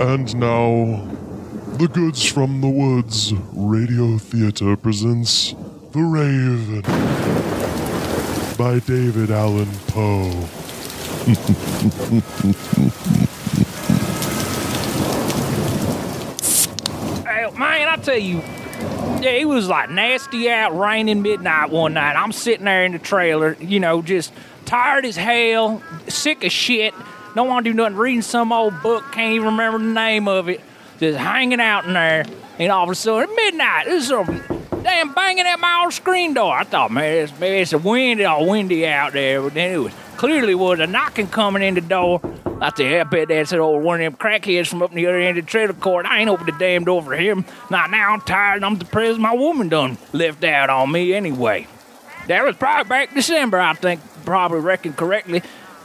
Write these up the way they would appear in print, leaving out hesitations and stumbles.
And now, the Goods from the Woods Radio Theater presents The Raven by David Allan Poe. Hey, man, I tell you, it was like nasty out, raining midnight one night. I'm sitting there in the trailer, just tired as hell, sick as shit. Don't want to do nothing, reading some old book, can't even remember the name of it. Just hanging out in there, and all of a sudden, at midnight, there's some damn banging at my old screen door. I thought, man, it's all windy out there, but then it clearly was a knocking coming in the door. I said, I bet that's one of them crackheads from up the other end of the trailer court. I ain't opened the damn door for him. Now I'm tired and I'm depressed. My woman done left out on me anyway. That was probably back December, I think, probably reckoned correctly.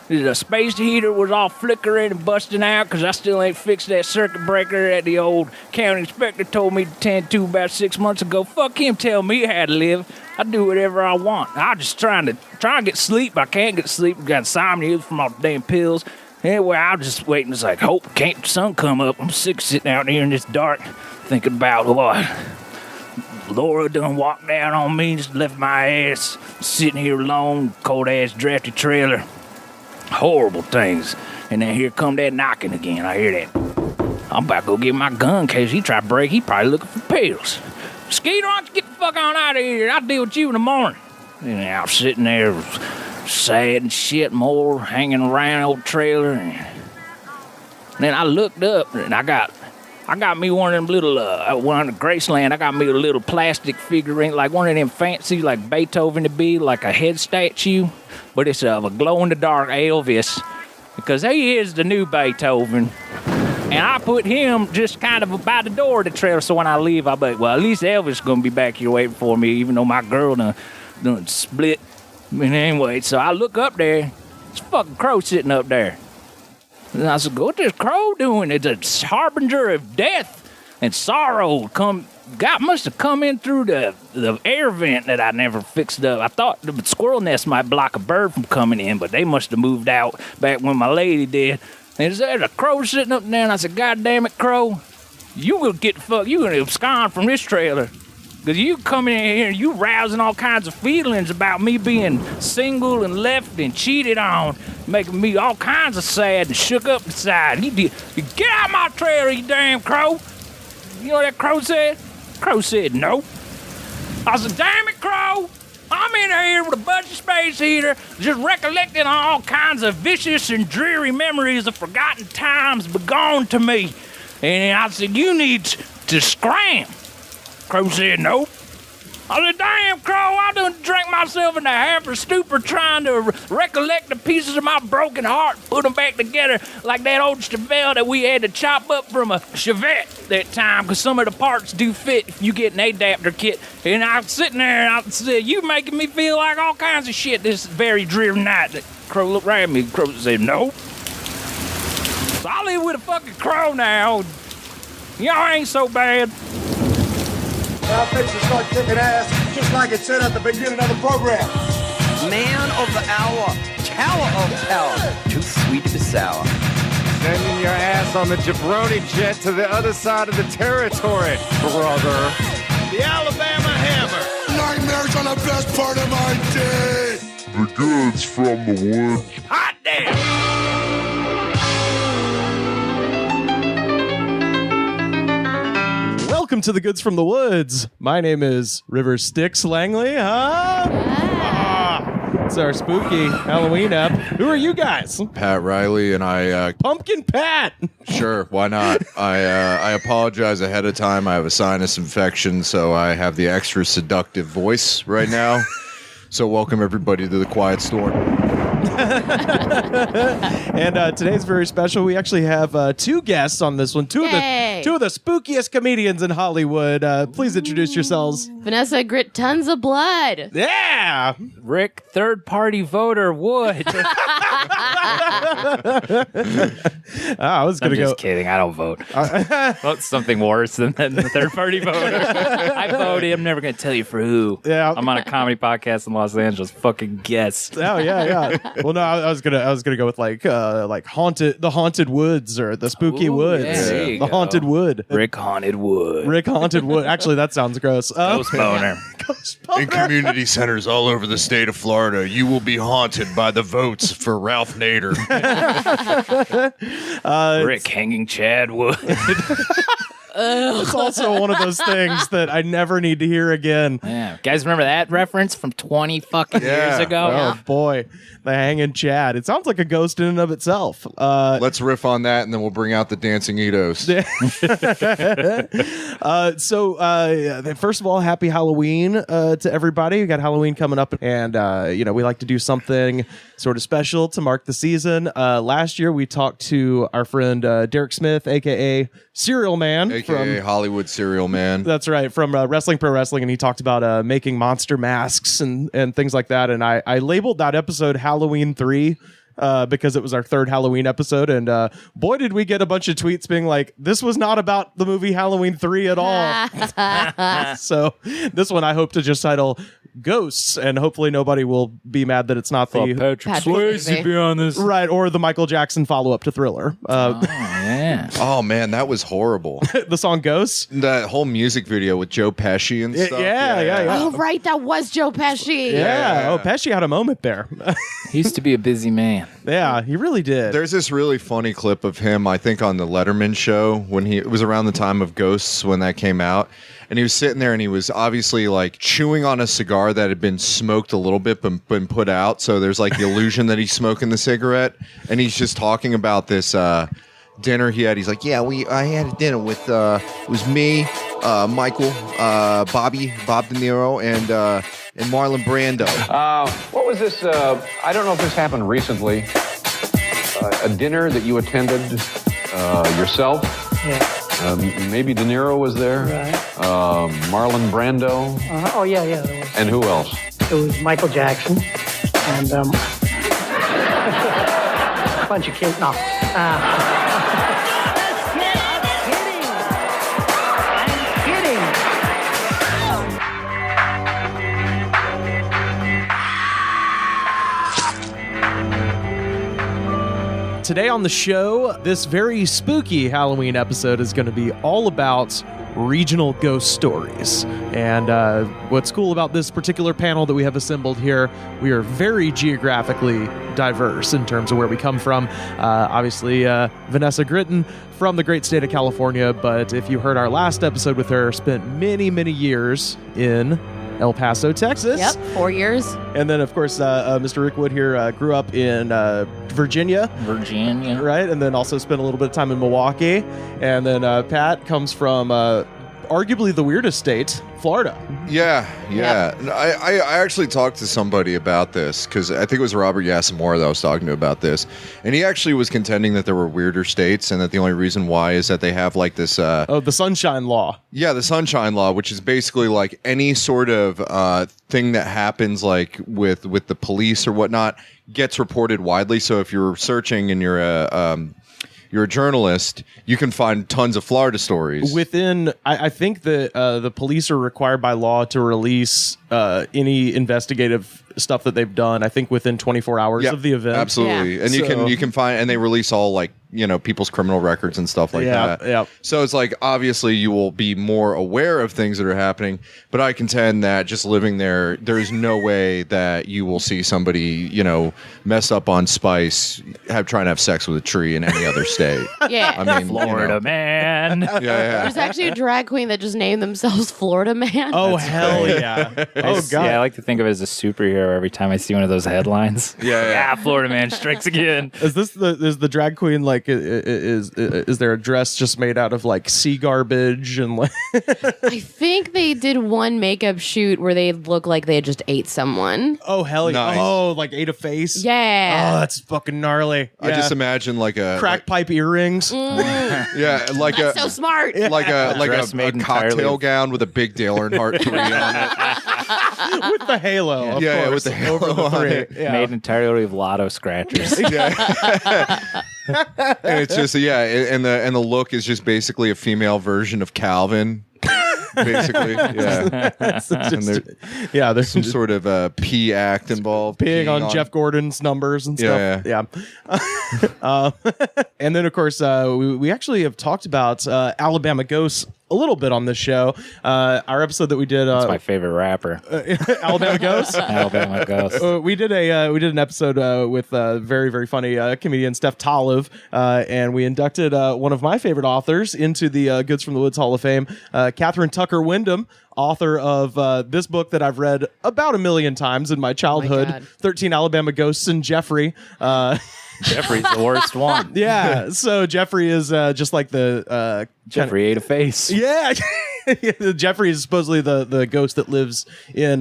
The space heater was all flickering and busting out because I still ain't fixed that circuit breaker that the old county inspector told me to tend to about 6 months ago. Fuck him, tell me how to live. I do whatever I want. I'm just trying to get sleep. I can't get sleep. Got insomnia from all the damn pills. Anyway, I'm just waiting. It's like, hope can't the sun come up. I'm sick sitting out here in this dark thinking about what Laura done walked down on me, just left my ass sitting here alone, cold-ass drafty trailer. Horrible things. And then here come that knocking again. I hear that. I'm about to go get my gun in case he try to break. He probably looking for pills. Skeeter, why don't you get the fuck on out of here? I'll deal with you in the morning. And I'm sitting there sad and shit, more hanging around old trailer. And then I looked up and I got me one of them little, one of the Graceland, I got me a little plastic figurine, like one of them fancy, like Beethoven to be, like a head statue, but it's of a glow-in-the-dark Elvis, because he is the new Beethoven, and I put him just kind of by the door of the trailer, so when I leave, I'll be like, well, at least Elvis is going to be back here waiting for me, even though my girl done split. I mean, anyway, so I look up there, it's a fucking crow sitting up there. And I said, what's this crow doing? It's a harbinger of death and sorrow. Must have come in through the air vent that I never fixed up. I thought the squirrel nest might block a bird from coming in, but they must have moved out back when my lady did. And there's a crow sitting up there, and I said, God damn it, crow, you gonna abscond from this trailer. Because you come in here and you rousing all kinds of feelings about me being single and left and cheated on, making me all kinds of sad and shook up inside. You get out of my trailer, you damn crow. You know what that crow said? Crow said no. I said, damn it, crow. I'm in here with a bunch of space heater, just recollecting all kinds of vicious and dreary memories of forgotten times begone to me. And I said, you need to scram. Crow said nope. I said, damn, Crow, I done drank myself into half a stupor trying to recollect the pieces of my broken heart, put them back together like that old Chevelle that we had to chop up from a Chevette that time, because some of the parts do fit if you get an adapter kit. And I was sitting there and I said, you making me feel like all kinds of shit this very dreary night. That Crow looked right at me. Crow said, no. So I live with a fucking crow now. Y'all ain't so bad. Now fix to start kicking ass, just like it said at the beginning of the program. Man of the hour, tower of power, too sweet to be sour. Sending your ass on the jabroni jet to the other side of the territory, brother. The Alabama Hammer. Nightmares on the best part of my day. The Goods from the Woods. Hot damn! Welcome to the Goods from the Woods. My name is River Styx Langley, It's our spooky Halloween app. Who are you guys? Pat Riley, and I... Pumpkin Pat! Sure, why not? I apologize ahead of time. I have a sinus infection, so I have the extra seductive voice right now. So welcome everybody to the Quiet Storm. And today's very special. We actually have two guests on this one. Two of the spookiest comedians in Hollywood. Please introduce yourselves. Vanessa Grit, tons of blood. Yeah. Rick, third-party voter Wood. I was I'm gonna just go. kidding. I don't vote. Vote something worse than the third party voter. I voted. I'm never going to tell you for who. Yeah. I'm on a comedy podcast in Los Angeles. Fucking guess. Oh yeah. Well, no, I was gonna go with like the haunted woods or the spooky Ooh, woods, yeah, there you the go. haunted wood. Rick Haunted Wood. Rick haunted wood. Actually, that sounds gross. Ghost boner. In community centers all over the state of Florida, you will be haunted by the votes for Ralph Nader. Rick hanging Chad Wood. It's also one of those things that I never need to hear again. Yeah. Guys, remember that reference from 20 fucking years ago? Oh boy, the hanging Chad. It sounds like a ghost in and of itself. Let's riff on that, and then we'll bring out the dancing Edos. First of all, happy Halloween to everybody. We got Halloween coming up, and we like to do something sort of special to mark the season. Last year, we talked to our friend Derek Smith, aka Serial Man, AKA Hollywood Serial Man. That's right, from Wrestling Pro Wrestling, and he talked about making monster masks and things like that. And I labeled that episode Halloween 3. Because it was our third Halloween episode, and boy, did we get a bunch of tweets being like, "This was not about the movie Halloween 3 at all." So this one I hope to just title Ghosts, and hopefully nobody will be mad that it's not the Patrick Swayze be on this. right or the Michael Jackson follow-up to Thriller. Yeah. Oh man, that was horrible. The song Ghosts. That whole music video with Joe Pesci and stuff. Yeah. Oh, right. That was Joe Pesci. Yeah. Oh, Pesci had a moment there. He used to be a busy man. Yeah, he really did. There's this really funny clip of him, I think, on the Letterman show when it was around the time of Ghosts when that came out. And he was sitting there and he was obviously like chewing on a cigar that had been smoked a little bit but been put out. So there's like the illusion that he's smoking the cigarette. And he's just talking about this dinner he had. He's like, yeah, I had a dinner with, it was me, Michael, Bob De Niro, and Marlon Brando. What was this? I don't know if this happened recently. A dinner that you attended yourself? Yeah. Maybe De Niro was there. Right. Marlon Brando. Oh, yeah. There was. And who else? It was Michael Jackson. And a bunch of kids. No. Today on the show, this very spooky Halloween episode is going to be all about regional ghost stories. And what's cool about this particular panel that we have assembled here, we are very geographically diverse in terms of where we come from. Obviously, Vanessa Gritton from the great state of California, but if you heard our last episode with her, spent many, many years in El Paso, Texas. Yep, 4 years. And then, of course, Mr. Rick Wood here grew up in Virginia. Right? And then also spent a little bit of time in Milwaukee. And then Pat comes from arguably the weirdest state, Florida. Yeah. I actually talked to somebody about this because I think it was Robert Yasamora that I was talking to about this. And he actually was contending that there were weirder states and that the only reason why is that they have like this... the Sunshine Law. Yeah, the Sunshine Law, which is basically like any sort of thing that happens like with the police or whatnot gets reported widely. So if you're searching and you're a journalist, you can find tons of Florida stories. Within, I think that the police are required by law to release any investigative stuff that they've done, I think within 24 hours of the event. Absolutely. And you can find, and they release all like, people's criminal records and stuff like that. Yeah. So it's like, obviously you will be more aware of things that are happening, but I contend that just living there, there's no way that you will see somebody, mess up on spice, trying to have sex with a tree in any other state. Yeah. I mean, Florida man. Yeah. There's actually a drag queen that just named themselves Florida Man. Oh, hell yeah. Oh, God. Yeah, I like to think of it as a superhero every time I see one of those headlines. Yeah. Florida man strikes again. Is the drag queen like is there a dress just made out of like sea garbage and like I think they did one makeup shoot where they look like they just ate someone. Oh hell yeah. Nice. Oh, like ate a face? Yeah. Oh, that's fucking gnarly. I just imagine like a crack pipe earrings. Yeah, like That's so smart. like a Dress made cocktail entirely- gown with a big Dale Earnhardt tree on it. With the halo, of course, with the halo over the on three. it. Yeah. Made entirely of lotto scratchers. And it's just and the look is just basically a female version of Calvin. Basically, yeah. There's some sort of P act involved. peeing on Jeff Gordon's numbers and stuff. Yeah. And then, of course, we actually have talked about Alabama Ghosts a little bit on this show. Our episode that we did. That's my favorite rapper. Alabama Ghosts. Alabama Ghosts. We did an episode with very, very funny comedian Steph Talev, and we inducted one of my favorite authors into the Goods from the Woods Hall of Fame, Catherine Tucker Wyndham, author of this book that I've read about 1 million times in my childhood, 13 Alabama Ghosts and Jeffrey. Jeffrey's the worst one. Yeah, so Jeffrey is just like the Jeffrey ate a face. Yeah, Jeffrey is supposedly the ghost that lives in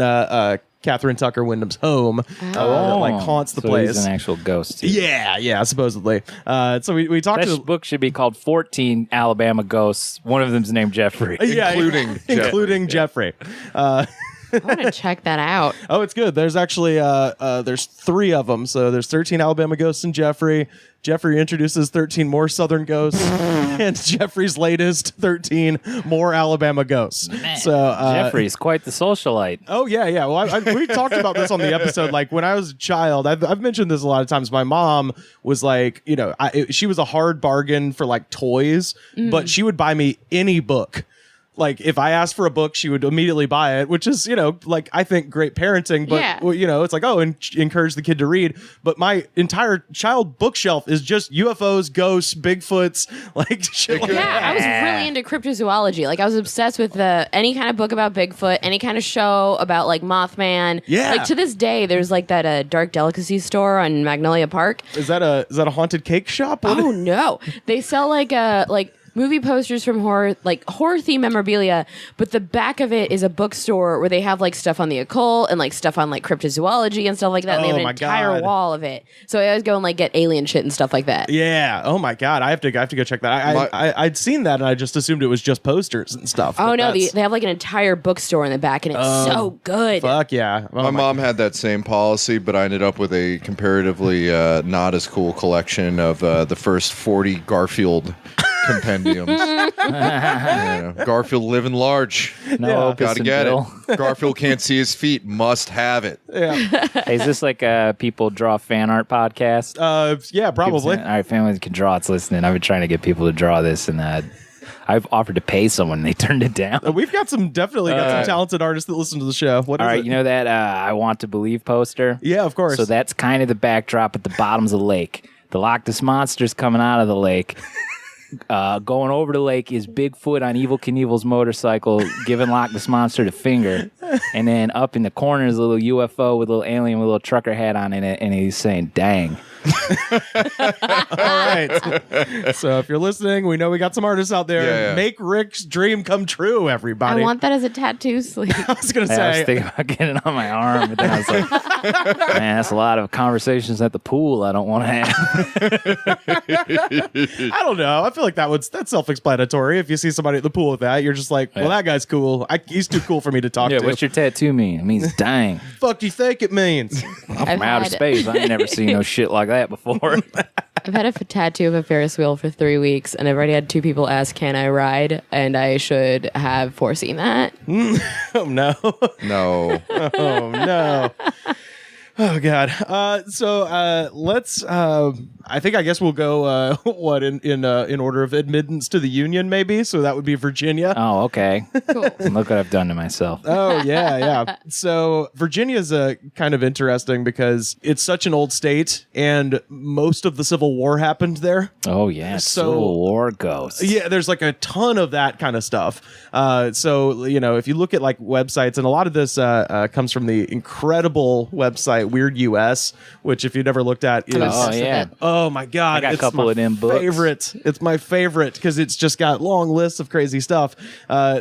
Catherine Tucker Wyndham's home, that like haunts the place. He's an actual ghost. Too. Yeah, supposedly. So we talked. This book should be called 14 Alabama Ghosts. One of them's named Jeffrey. including Jeffrey. I want to check that out. Oh, it's good. There's actually there's 3 of them. So there's 13 Alabama Ghosts and Jeffrey. Jeffrey introduces 13 more Southern ghosts, and Jeffrey's latest 13 more Alabama ghosts. Man, so Jeffrey's quite the socialite. Oh yeah. Well, we talked about this on the episode. Like when I was a child, I've mentioned this a lot of times. My mom was like, she was a hard bargain for like toys, but she would buy me any book. Like if I asked for a book, she would immediately buy it, which is, like I think great parenting, but it's like, encourage the kid to read. But my entire child bookshelf is just UFOs, ghosts, Bigfoots, like shit. Like that. I was really into cryptozoology. Like I was obsessed with any kind of book about Bigfoot, any kind of show about like Mothman. Yeah. Like to this day, there's like that dark delicacy store on Magnolia Park. Is that a haunted cake shop? Oh no, they sell like movie posters from horror theme memorabilia, but the back of it is a bookstore where they have like stuff on the occult and like stuff on like cryptozoology and stuff like that. And they have an entire wall of it. So I always go and like get alien shit and stuff like that. Yeah. Oh my god, I have to go check that. I'd seen that and I just assumed it was just posters and stuff. Oh no, they have like an entire bookstore in the back and it's so good. Fuck yeah. My mom had that same policy, but I ended up with a comparatively not as cool collection of the first 40 Garfield compendiums. Garfield living large. Gotta get it. Garfield can't see his feet. Must have it. Yeah. Hey, is this like a people draw fan art podcast? Yeah, probably. All right, families can draw. It's listening. I've been trying to get people to draw this, and I've offered to pay someone. They turned it down. We've got some talented artists that listen to the show. What is all right, it? you know that I Want to Believe poster? Yeah, of course. So that's kind of the backdrop at the bottoms of the lake. The Loch Ness Monster's coming out of the lake. Going over the lake is Bigfoot on Evel Knievel's motorcycle, giving Loch Ness Monster the finger. And then up in the corner is a little UFO with a little alien with a little trucker hat on it, and he's saying, dang. All right. So if you're listening, we know we got some artists out there. Yeah. Make Rick's dream come true, everybody. I want that as a tattoo sleeve. I was going to I was say. thinking about getting it on my arm, but then I was like, man, that's a lot of conversations at the pool I don't want to have. I don't know. I feel like that's self-explanatory. If you see somebody at the pool with that, you're just like, well, that guy's cool. He's too cool for me to talk to. What's your tattoo mean? It means dang. Fuck do you think it means? I'm from outer space. I ain't never seen no shit like that before. I've had a tattoo of a Ferris wheel for 3 weeks, and I've already had 2 people ask, can I ride? And I should have foreseen that. Oh, no. No. Oh, no. Oh, God. So let's... I guess we'll go, in order of admittance to the Union, maybe? So that would be Virginia. Oh, okay. Cool. Look what I've done to myself. Oh, yeah. So Virginia's kind of interesting because it's such an old state, and most of the Civil War happened there. Oh, yeah. Civil War ghosts. Yeah, there's like a ton of that kind of stuff. So, if you look at like websites, and a lot of this comes from the incredible website Weird US, which if you've never looked at is... Oh, yeah. Oh my God! I got a couple of them books. It's my favorite because it's just got long lists of crazy stuff.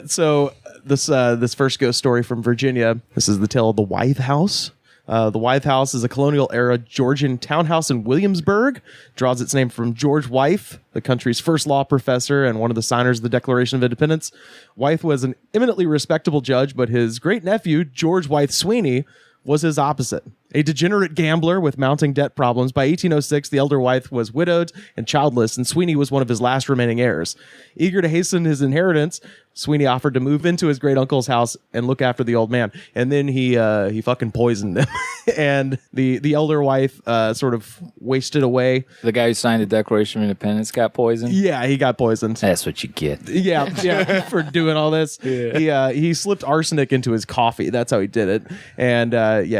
So this first ghost story from Virginia. This is the tale of the Wythe House. The Wythe House is a colonial-era Georgian townhouse in Williamsburg. Draws its name from George Wythe, the country's first law professor and one of the signers of the Declaration of Independence. Wythe was an eminently respectable judge, but his great-nephew, George Wythe Sweeney, was his opposite. A degenerate gambler with mounting debt problems. By 1806, the elder Wythe was widowed and childless, and Sweeney was one of his last remaining heirs. Eager to hasten his inheritance, Sweeney offered to move into his great uncle's house and look after the old man. And then he fucking poisoned him. And the elder Wythe sort of wasted away. The guy who signed the Declaration of Independence got poisoned? Yeah, he got poisoned. That's what you get. Yeah, for doing all this. Yeah. He slipped arsenic into his coffee. That's how he did it. And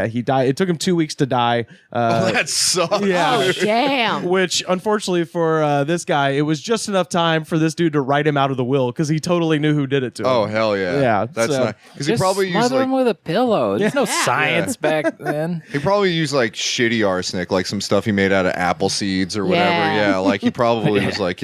he died. It took him 2 weeks to die. That sucks. Yeah. Oh, damn. Which, unfortunately for this guy, it was just enough time for this dude to write him out of the will because he totally knew who did it to him. Oh, hell yeah. Yeah. That's so- not because he probably used smother him with a pillow. There's no Yeah. science back then. he probably used like shitty arsenic, like some stuff he made out of apple seeds or whatever. Yeah. Yeah, like he probably was like,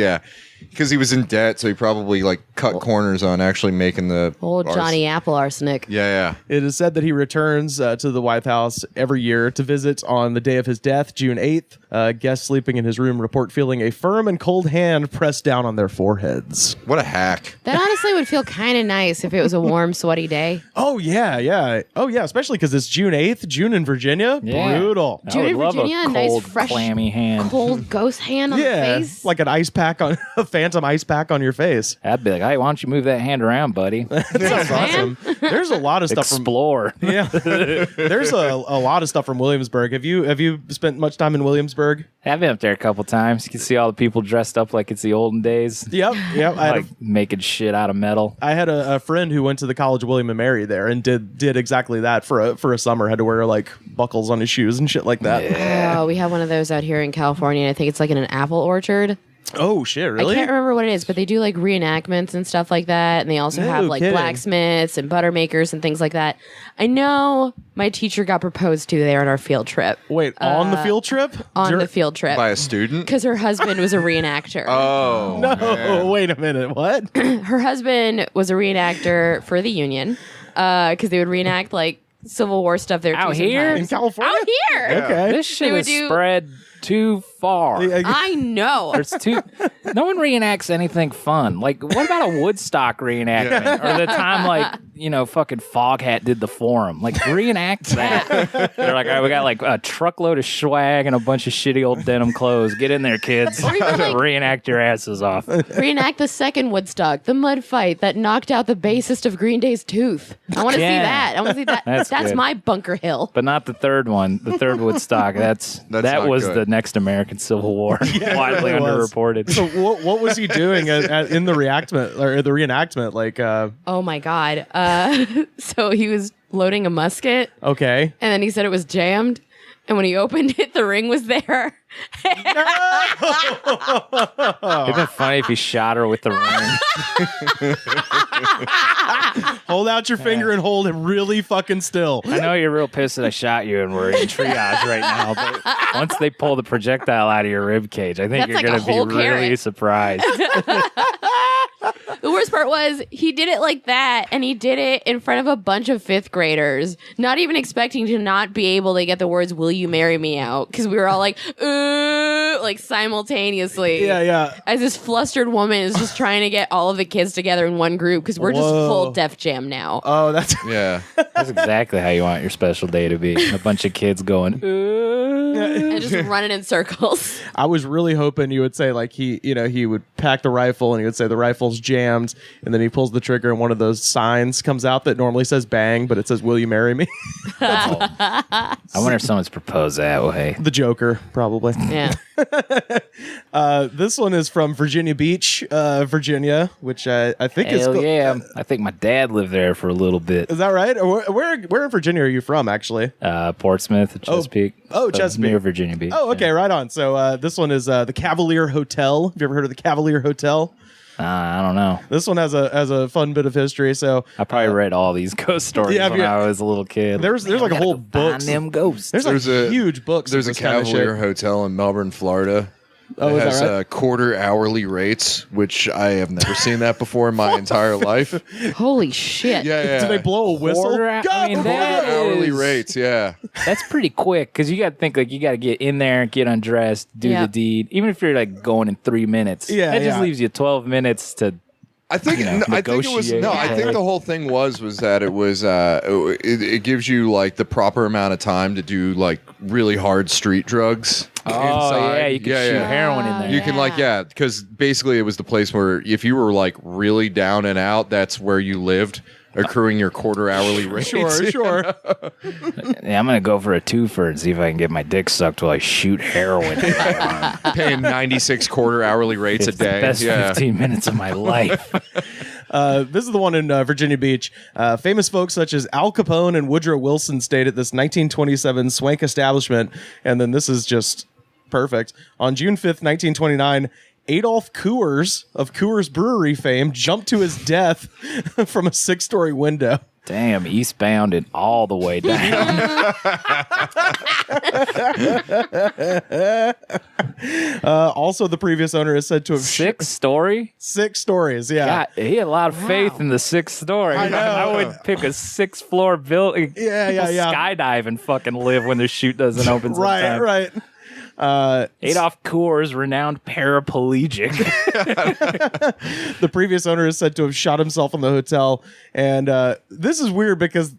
because he was in debt, so he probably like cut corners on actually making the Old Johnny Apple arsenic. Yeah. It is said that he returns to the White House every year to visit on the day of his death, June 8th. Guests sleeping in his room report feeling a firm and cold hand pressed down on their foreheads. What a hack. That honestly would feel kind of nice if it was a warm, sweaty day. Oh, yeah. Oh, yeah, especially because it's June 8th, June in Virginia. Yeah. Brutal. I June would in love Virginia, a a nice, cold, fresh, clammy hand. Cold ghost hand on the face. Like an ice pack on a phantom ice pack on your face. I'd be like, hey, why don't you move that hand around, buddy? That's awesome. There's a lot of stuff from Explore. Yeah. There's a lot of stuff from Williamsburg. Have you spent much time in Williamsburg? I've been up there a couple times. You can see all the people dressed up like it's the olden days. Yep. Like making shit out of metal. I had a friend who went to the College of William and Mary there and did exactly that for a summer. Had to wear like buckles on his shoes and shit like that. Oh, we have one of those out here in California. I think it's like in an apple orchard. Oh shit! Really? I can't remember what it is, but they do like reenactments and stuff like that, and they also have like kidding. blacksmiths and butter makers and things like that. I know my teacher got proposed to there on our field trip. Wait, on the field trip? On the field trip By a student? because her husband was a reenactor. Oh No, man. wait a minute. What? Her husband was a reenactor for the Union because they would reenact like Civil War stuff there Out too here? In sometimes. California? Out here. Okay. This shit would has do- spread too far. I know. There's too. No one reenacts anything fun. Like, what about a Woodstock reenactment? Or the time, like, fucking Foghat did the Forum. Like, reenact that. They're like, all right, we got like a truckload of swag and a bunch of shitty old denim clothes. Get in there, kids. Or even, like- Reenact your asses off. Reenact the second Woodstock, the mud fight that knocked out the bassist of Green Day's tooth. I want to see Yeah. that. I want to see that. That's That's good. my Bunker Hill. But not the third one. The third Woodstock. That not was good. the next American Civil War. Widely really was. underreported. So what was he doing in the reenactment? Like, Oh my God. So he was loading a musket, okay. and then he said it was jammed. And when he opened it, the ring was there. It'd been funny if he shot her with the ring. Hold out your finger and hold it really fucking still. I know you're real pissed that I shot you and we're in triage right now, but once they pull the projectile out of your rib cage, I think That's you're like going a to be whole really carrot. surprised. The worst part was he did it like that, and he did it in front of a bunch of fifth graders, not even expecting to not be able to get the words "Will you marry me?" out because we were all like simultaneously. Yeah. As this flustered woman is just trying to get all of the kids together in one group because we're just Whoa. full Def Jam now. Oh, that's Yeah. That's exactly how you want your special day to be. A bunch of kids going, And just running in circles. I was really hoping you would say like he would pack the rifle and he would say the rifle's jammed, and then he pulls the trigger and one of those signs comes out that normally says bang, but it says "Will you marry me?" I wonder if someone's proposed that way. The Joker, probably. Yeah. This one is from Virginia Beach, Virginia, which I think is. Hell yeah. I think my dad lived there for a little bit. Is that right? Or where in Virginia are you from, actually? Portsmouth, Chesapeake. Oh, Chesapeake. Near Virginia Beach. Oh, okay, right on. So this one is the Cavalier Hotel. Have you ever heard of the Cavalier Hotel? I don't know. This one has a fun bit of history. So I probably read all these ghost stories Yeah, when I was a little kid. there's like a whole book. Find them ghosts. There's There's a huge books. There's a of this kind of Cavalier shit. Hotel in Melbourne, Florida. Oh, It is has that right? quarter hourly rates, which I have never seen that before in my entire life. Holy shit. Yeah. Do they blow a whistle? I mean, that Hourly is- rates, yeah. That's pretty quick because you got to think like you got to get in there, get undressed, do Yeah. the deed. Even if you're like going in 3 minutes, Yeah, that just yeah. leaves you 12 minutes to. I think I think it was no. I think the whole thing was that it was it gives you like the proper amount of time to do like really hard street drugs. Oh inside. yeah, you can shoot heroin in there. You can like because basically it was the place where if you were like really down and out, that's where you lived, accruing your quarter hourly rates. Sure. Yeah, I'm gonna go for a twofer and see if I can get my dick sucked while I shoot heroin. Paying 96 quarter hourly rates It's a day. the best yeah. 15 minutes of my life. This is the one in Virginia Beach. Famous folks such as Al Capone and Woodrow Wilson stayed at this 1927 swank establishment. And then this is just perfect. On June 5th, 1929, Adolf Coors of Coors Brewery fame jumped to his death from a 6-story window. Damn, eastbound and all the way down. Also, the previous owner is said to have 6 story? 6 stories. Yeah. God, he had a lot of faith in the 6th story. I know. I would pick a 6th floor building. Yeah. Skydive and fucking live when the chute doesn't open. Sometime. Right. Adolf Coors, renowned paraplegic. The previous owner is said to have shot himself in the hotel. And this is weird because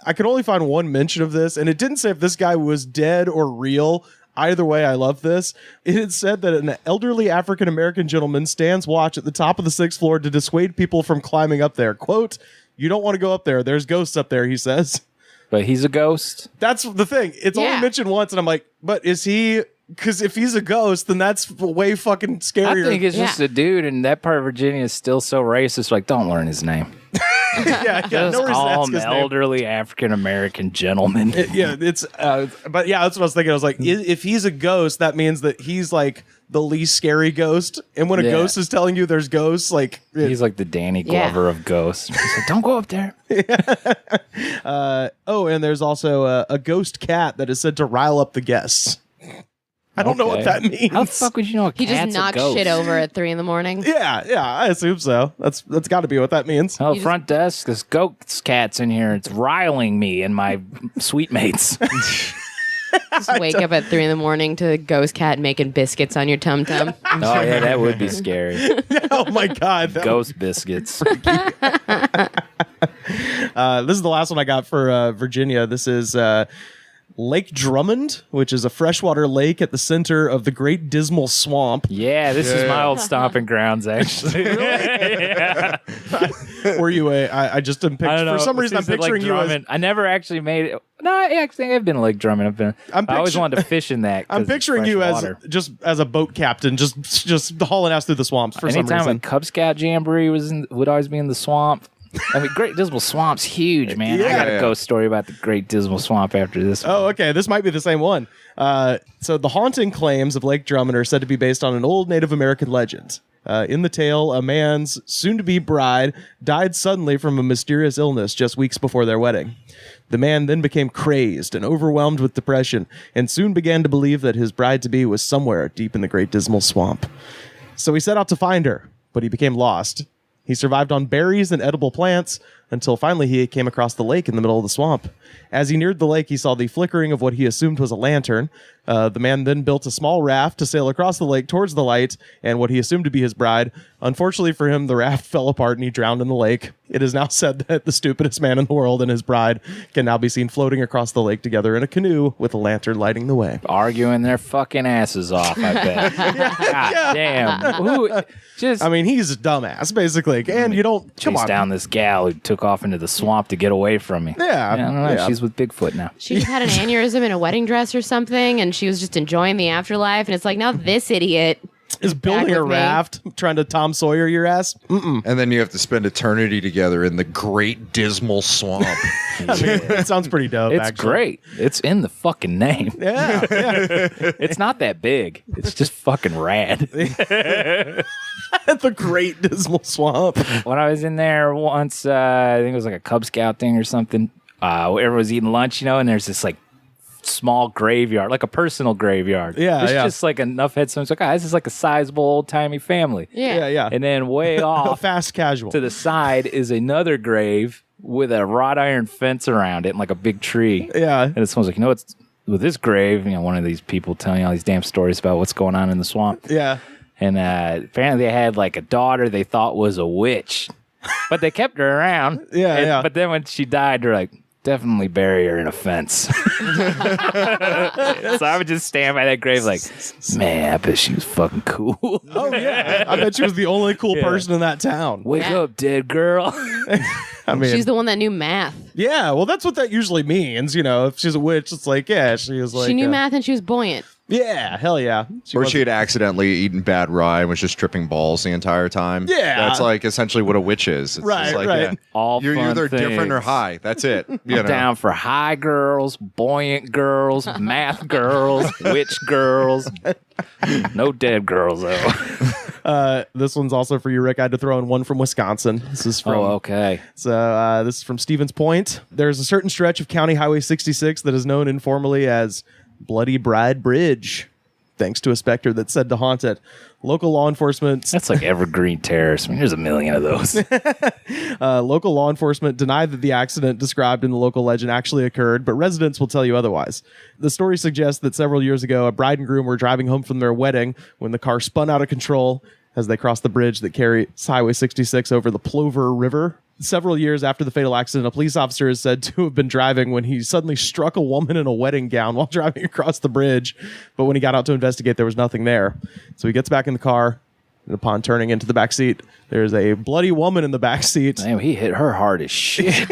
I could only find one mention of this, and it didn't say if this guy was dead or real. Either way, I love this. It had said that an elderly African-American gentleman stands watch at the top of the 6th floor to dissuade people from climbing up there. Quote, "You don't want to go up there. There's ghosts up there," he says. But he's a ghost. That's the thing. It's only mentioned once, and I'm like, but is he... Because if he's a ghost, then that's way fucking scarier. I think it's just a dude, and that part of Virginia is still so racist. Like, don't learn his name. yeah, Just no reason to call ask him his name. elderly African American gentleman. But yeah, that's what I was thinking. I was like, if he's a ghost, that means that he's like the least scary ghost. And when a ghost is telling you there's ghosts, like he's like the Danny Glover of ghosts. He's like, don't go up there. And there's also a ghost cat that is said to rile up the guests. I don't know what that means. How the fuck would you know? He just knocks shit over at 3 a.m. Yeah, I assume so. That's got to be what that means. Oh, front desk, this ghost cat's in here. It's riling me and my sweet mates. Just wake up at 3 a.m. to Ghost Cat making biscuits on your tum tum. Oh yeah, that would be scary. Oh my god, Ghost biscuits. This is the last one I got for Virginia. This is Lake Drummond, which is a freshwater lake at the center of the Great Dismal Swamp. Yeah, this is my old stomping grounds, actually. Yeah. Were you I just didn't picture. I don't know. For some reason, I'm Is it like picturing you as... Drummond? I never actually made it. No, I have been Lake Drummond. I always wanted to fish in that. I'm picturing you water. as a boat captain, just hauling ass through the swamps for some Anytime reason. a Cub Scout jamboree would always be in the swamp. I mean, Great Dismal Swamp's huge, man. I got a ghost story about the Great Dismal Swamp after this one. Oh, okay. This might be the same one. So the haunting claims of Lake Drummond are said to be based on an old Native American legend. In the tale, a man's soon-to-be bride died suddenly from a mysterious illness just weeks before their wedding. The man then became crazed and overwhelmed with depression and soon began to believe that his bride-to-be was somewhere deep in the Great Dismal Swamp. So he set out to find her, but he became lost. He survived on berries and edible plants until finally he came across the lake in the middle of the swamp. As he neared the lake, he saw the flickering of what he assumed was a lantern. The man then built a small raft to sail across the lake towards the light and what he assumed to be his bride. Unfortunately for him, the raft fell apart and he drowned in the lake. It is now said that the stupidest man in the world and his bride can now be seen floating across the lake together in a canoe with a lantern lighting the way. Arguing their fucking asses off, I bet. God damn. I mean, he's a dumbass, basically. And you don't... Chase down this gal who took off into the swamp to get away from me. Yeah. I don't know. Yeah. She's with Bigfoot now. She had an aneurysm in a wedding dress or something, and she was just enjoying the afterlife. And it's like, now this idiot is building a raft, trying to Tom Sawyer your ass. And then you have to spend eternity together in the Great Dismal Swamp. I mean, it sounds pretty dope, It's actually. great. It's in the fucking name. Yeah. It's not that big. It's just fucking rad. The Great Dismal Swamp. When I was in there once, I think it was like a Cub Scout thing or something. Everyone was eating lunch, and there's this like small graveyard, like a personal graveyard. Yeah, There's yeah. just like enough headstones. Like, this is like a sizable old-timey family. Yeah. And then way off Fast casual. to the side is another grave with a wrought iron fence around it and like a big tree. Yeah. And this one's like, what's with this grave? One of these people telling you all these damn stories about what's going on in the swamp. Yeah. And apparently they had like a daughter they thought was a witch, but they kept her around. Yeah. But then when she died, they're like, definitely bury her in a fence. So I would just stand by that grave like, man, I bet she was fucking cool. Oh, yeah. I bet she was the only cool person in that town. Wake up, dead girl. I mean, She's the one that knew math. yeah, well, that's what that usually means. If she's a witch, it's like, yeah, she was like. She knew math and she was buoyant. Yeah, hell yeah. She had accidentally eaten bad rye and was just tripping balls the entire time. Yeah. That's like essentially what a witch is. It's Right, just like, right. yeah, All you're fun either different or things. high. That's it. I'm down for high girls, buoyant girls, math girls, witch girls. No dead girls, though. This one's also for you, Rick. I had to throw in one from Wisconsin. This is from. Oh, okay. So this is from Stevens Point. There's a certain stretch of County Highway 66 that is known informally as Bloody Bride Bridge, thanks to a specter that's said to haunt it. Local law enforcement. That's like Evergreen Terrace. I mean, there's a million of those. Local law enforcement denied that the accident described in the local legend actually occurred, but residents will tell you otherwise. The story suggests that several years ago, a bride and groom were driving home from their wedding when the car spun out of control as they crossed the bridge that carries Highway 66 over the Plover River. Several years after the fatal accident, a police officer is said to have been driving when he suddenly struck a woman in a wedding gown while driving across the bridge. But when he got out to investigate, there was nothing there. So he gets back in the car, and upon turning into the back seat, there's a bloody woman in the back seat. Damn, he hit her hard as shit.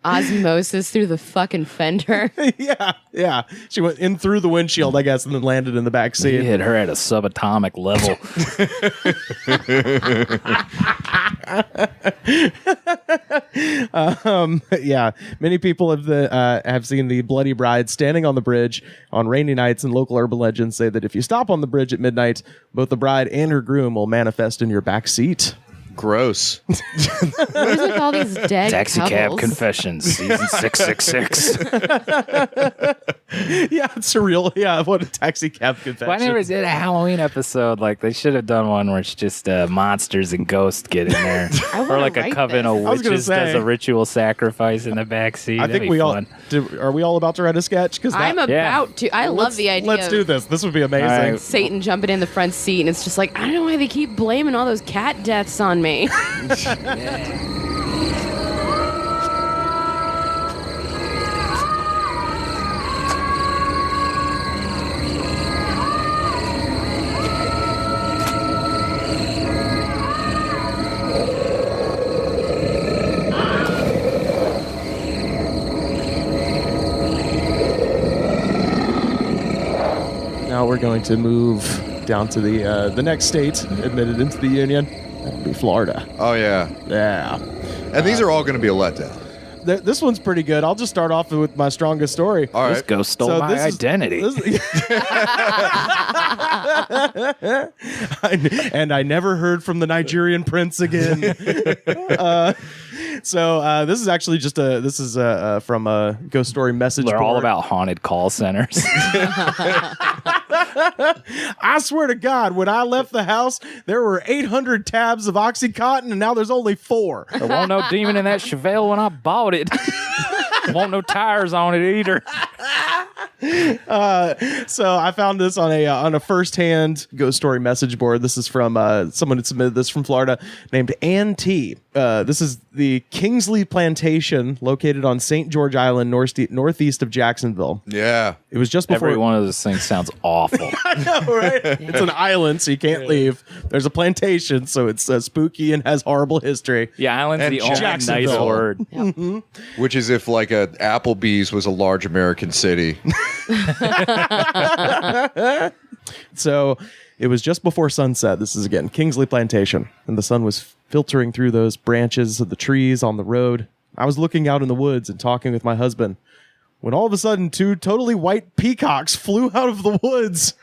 Osmosis through the fucking fender. Yeah. She went in through the windshield, I guess, and then landed in the back He seat. hit her at a subatomic level. Yeah, many people have seen the bloody bride standing on the bridge on rainy nights, and local urban legends say that if you stop on the bridge at midnight, both the bride and her groom will manifest in your back seat. Gross. What is with all these dead Taxi Cab couples? Confessions, season 666. Yeah, it's surreal. Yeah, what a taxi cab confession. Why never did a Halloween episode? Like, they should have done one where it's just monsters and ghosts get in there. Or like a coven of I was gonna witches say. does a ritual sacrifice in the backseat. I think we all are we all about to write a sketch? Because I'm about to. I love the idea. Let's do this. This would be amazing. of Satan jumping in the front seat, and it's just like, I don't know why they keep blaming all those cat deaths on me. Now we're going to move down to the next state admitted into the union. That would be Florida. Oh, yeah. Yeah. And these are all going to be a letdown. This one's pretty good. I'll just start off with my strongest story. All This right. ghost stole my identity. And I never heard from the Nigerian prince again. So this is actually just from a ghost story message They're board. all about haunted call centers. I swear to God, when I left the house, there were 800 tabs of OxyContin, and now there's only 4. There wasn't no demon in that Chevelle when I bought it. Won't no tires on it either. So I found this on a first-hand ghost story message board. This is from someone who submitted this from Florida named Ann T. This is the Kingsley Plantation located on St. George Island, northeast of Jacksonville. Yeah. It was just before. Every one of those things sounds awful. I know, right? It's an island, so you can't leave. There's a plantation, so it's spooky and has horrible history. Yeah, island's And the only nice Jacksonville. word. Which is if like a Applebee's was a large American city. So it was just before sunset. This is again Kingsley Plantation, and the sun was filtering through those branches of the trees on the road. I was looking out in the woods and talking with my husband when all of a sudden 2 totally white peacocks flew out of the woods.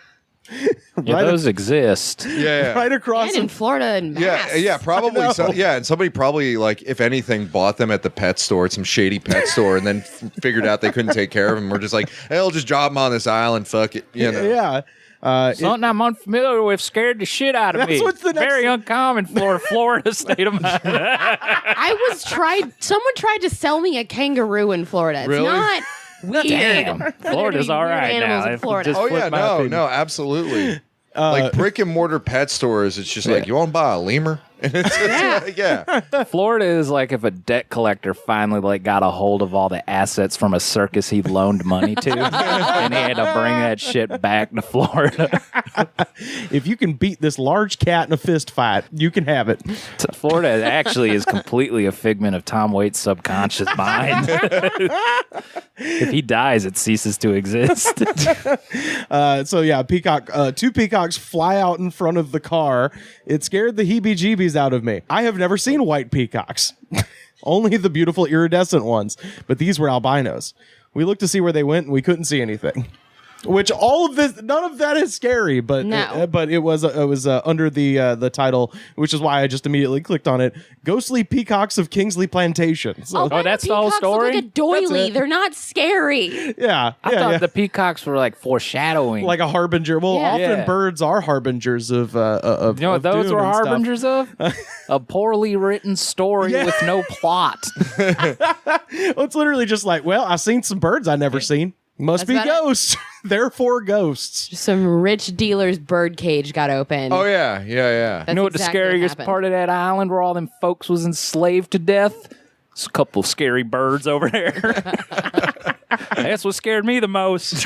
Yeah, those exist. Yeah. Right across. And in Florida and Mass. Yeah, probably. And somebody probably, like, if anything, bought them at the pet store, at some shady pet store, and then figured out they couldn't take care of them. We're just like, hey, I'll just drop them on this island. Fuck it. You know? Yeah. Something I'm unfamiliar with scared the shit out of me. What's the next Very uncommon for a Florida state of mind. Someone tried to sell me a kangaroo in Florida. It's Really? not weird. Damn. Florida's all right animals now. in Florida. Just Oh, flip yeah, my opinion. no, absolutely. Like brick and mortar pet stores, it's just like, you want to buy a lemur? And it's just yeah. Florida is like if a debt collector finally like got a hold of all the assets from a circus he loaned money to, and he had to bring that shit back to Florida. If you can beat this large cat in a fist fight, you can have it. Florida actually is completely a figment of Tom Waits' subconscious mind. If he dies, it ceases to exist. So yeah, two peacocks fly out in front of the car. It scared the heebie-jeebies out of me. I have never seen white peacocks. Only the beautiful iridescent ones. But these were albinos. We looked to see where they went and we couldn't see anything. Which none of that is scary, but No. but it was under the title, which is why I just immediately clicked on it. Ghostly Peacocks of Kingsley Plantation. So, Oh, that's the whole Peacocks look story? like a doily. That's it. They're not scary. yeah, I thought the peacocks were like foreshadowing. like a harbinger. Well, Yeah. often Yeah. birds are harbingers of You know what of those doom were and stuff. harbingers of? A poorly written story Yeah. with no plot. Well, it's literally just like, well, I've seen some birds I've never seen. Must That's be about it. ghosts. Therefore, ghosts. Some rich dealer's bird cage got open. Oh, yeah. That's You know what exactly the scariest happened. part of that island where all them folks was enslaved to death? There's a couple of scary birds over there. That's what scared me the most.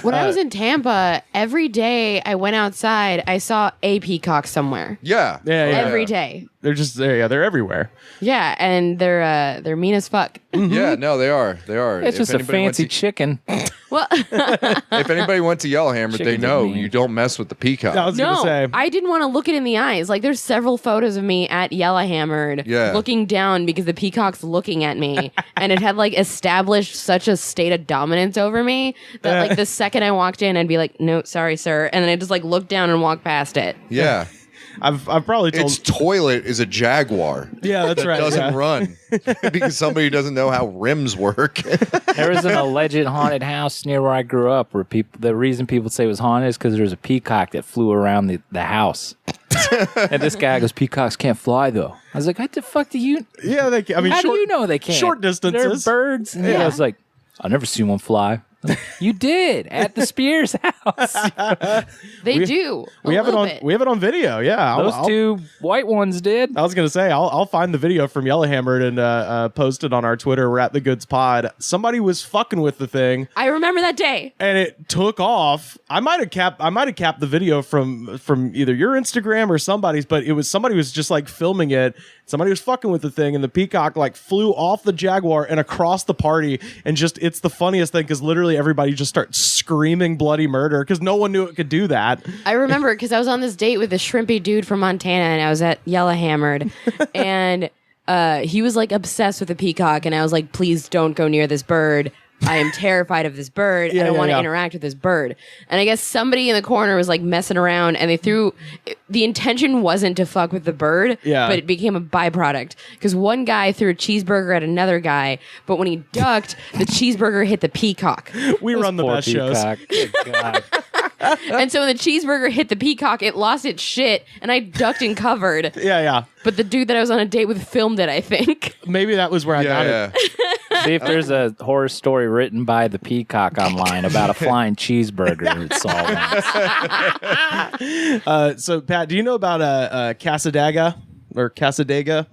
When I was in Tampa, every day I went outside, I saw a peacock somewhere. Yeah. Yeah, yeah. Every day. They're just they're everywhere. Yeah, and they're mean as fuck. Yeah, no, they are. They are. It's just a fancy chicken. Well, If anybody went to Yellowhammer, they Chickens are know mean. you don't mess with the peacock. I was gonna no, say. I didn't want to look it in the eyes. Like, there's several photos of me at Yellowhammered looking down because the peacock's looking at me, and it had like established such a state of dominance over me that like the second I walked in, I'd be like, "No, sorry, sir," and then I just like look down and walk past it. Yeah. I've probably told. Its toilet is a Jaguar. Yeah, that's right. Doesn't yeah. run because somebody doesn't know how rims work. There was an alleged haunted house near where I grew up where the reason people say it was haunted is because there was a peacock that flew around the house. And this guy goes, peacocks can't fly, though. I was like, what the fuck do you... Yeah, they can. I mean, How short, do you know they can't? Short distances. They're birds. And I was like, I've never seen one fly. You did at the Spears house. They do. We have it on. We have it on video. Yeah, Those two white ones did. I was gonna say I'll find the video from Yellowhammered and post it on our Twitter. We're at the Goods Pod. Somebody was fucking with the thing, I remember that day. and it took off. I might have capped the video from either your Instagram or somebody's, but somebody was just like filming it. Somebody was fucking with the thing, and the peacock like flew off the Jaguar and across the party, and it's the funniest thing because literally everybody just starts screaming bloody murder because no one knew it could do that. I remember because I was on this date with this shrimpy dude from Montana, and I was at Yellowhammered, and he was like obsessed with the peacock, and I was like, please don't go near this bird. I am terrified of this bird. I don't want to interact with this bird. And I guess somebody in the corner was like messing around, and the intention wasn't to fuck with the bird, but it became a byproduct because one guy threw a cheeseburger at another guy, but when he ducked, the cheeseburger hit the peacock. We run the best peacock. shows. Good God. And so when the cheeseburger hit the peacock, it lost its shit, and I ducked and covered. Yeah. But the dude that I was on a date with filmed it, I think. Maybe that was where I got it. See if there's a horror story written by the peacock online about a flying cheeseburger. It's all So Pat, do you know about Cassadaga? Or Cassadaga?